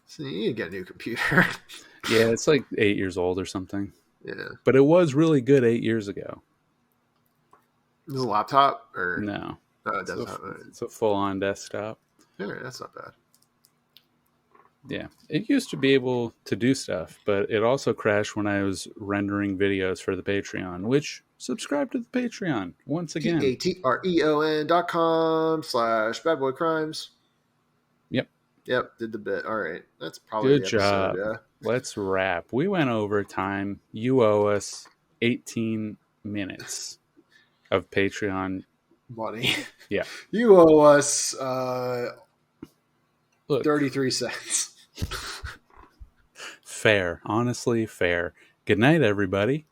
S3: So you need to get a new computer.
S2: Yeah, it's like 8 years old or something.
S3: Yeah.
S2: But it was really good 8 years ago.
S3: Is it a laptop? Or
S2: no.
S3: It doesn't have
S2: it's a full-on desktop.
S3: Yeah, that's not bad.
S2: Yeah, it used to be able to do stuff, but it also crashed when I was rendering videos for the Patreon, which subscribe to the Patreon once again.
S3: patreon.com/badboycrimes.
S2: Yep,
S3: did the bit. All right, that's probably
S2: good job. Yeah. Let's wrap. We went over time. You owe us 18 minutes of Patreon
S3: money.
S2: Yeah,
S3: you owe us
S2: 33
S3: cents.
S2: Fair. Honestly, fair. Good night, everybody.